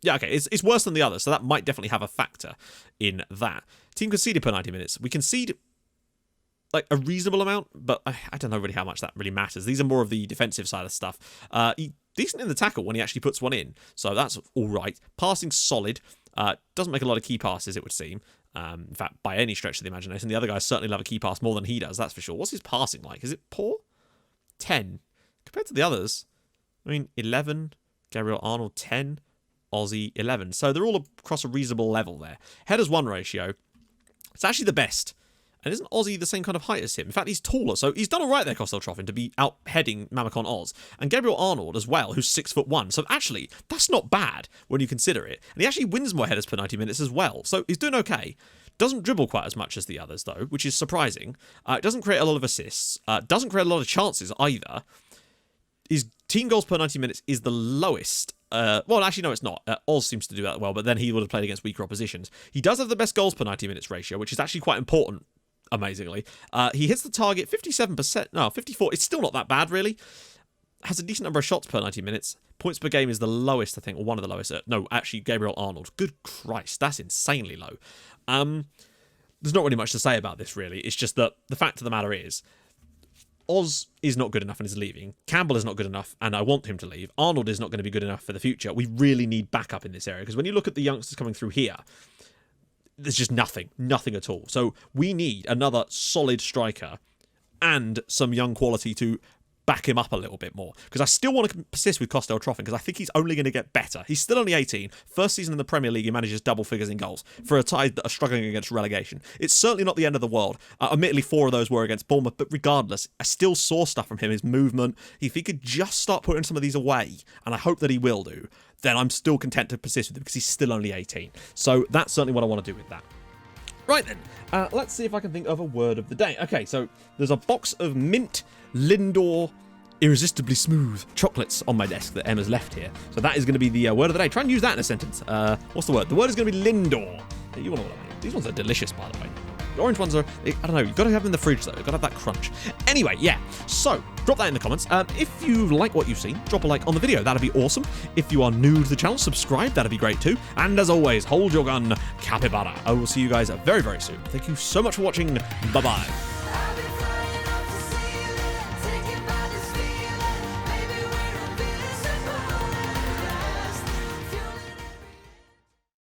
Yeah, okay, it's worse than the others, so that might definitely have a factor in that. Team conceded per 90 minutes. We concede like a reasonable amount, but I don't know really how much that really matters. These are more of the defensive side of stuff. Decent in the tackle when he actually puts one in, so that's all right. Passing solid. Doesn't make a lot of key passes, it would seem. In fact, by any stretch of the imagination, the other guys certainly love a key pass more than he does, that's for sure. What's his passing like? Is it poor? 10. Compared to the others, I mean, 11. Gabriel Arnold, 10. Aussie, 11. So they're all across a reasonable level there. Headers 1 ratio. It's actually the best. And isn't Aussie the same kind of height as him? In fact, he's taller, so he's done all right there, Kostel-Troffin, to be out-heading Mamacon Oz. And Gabriel Arnold as well, who's 6'1". So actually, that's not bad when you consider it. And he actually wins more headers per 90 minutes as well. So he's doing okay. Doesn't dribble quite as much as the others, though, which is surprising. Doesn't create a lot of assists. Doesn't create a lot of chances either. His team goals per 90 minutes is the lowest. Well, actually, no, it's not. Oz seems to do that well, but then he would have played against weaker oppositions. He does have the best goals per 90 minutes ratio, which is actually quite important, amazingly. He hits the target 57%. No, 54. It's still not that bad, really. Has a decent number of shots per 90 minutes. Points per game is the lowest, I think, or one of the lowest. No, actually, Gabriel Arnold. Good Christ, that's insanely low. There's not really much to say about this, really. It's just that the fact of the matter is, Oz is not good enough and is leaving. Campbell is not good enough and I want him to leave. Arnold is not going to be good enough for the future. We really need backup in this area because when you look at the youngsters coming through here, there's just nothing at all. So we need another solid striker and some young quality to back him up a little bit more. Because I still want to persist with Kostel-Troffin because I think he's only going to get better. He's still only 18. First season in the Premier League, he manages double figures in goals for a side that are struggling against relegation. It's certainly not the end of the world. Admittedly, 4 of those were against Bournemouth, but regardless, I still saw stuff from him, his movement. If he could just start putting some of these away, and I hope that he will do, then I'm still content to persist with him because he's still only 18. So that's certainly what I want to do with that. Right then, let's see if I can think of a word of the day. Okay, so there's a box of mint Lindor irresistibly smooth chocolates on my desk that Emma's left here. So that is going to be the word of the day. Try and use that in a sentence. What's the word? The word is going to be Lindor. Hey, you want to know what I mean? These ones are delicious, by the way. The orange ones are, I don't know, you've got to have them in the fridge though. You've got to have that crunch. Anyway, yeah. So, drop that in the comments. If you like what you've seen, drop a like on the video. That'd be awesome. If you are new to the channel, subscribe. That'd be great too. And as always, hold your gun, capybara. I will see you guys very, very soon. Thank you so much for watching. Bye-bye.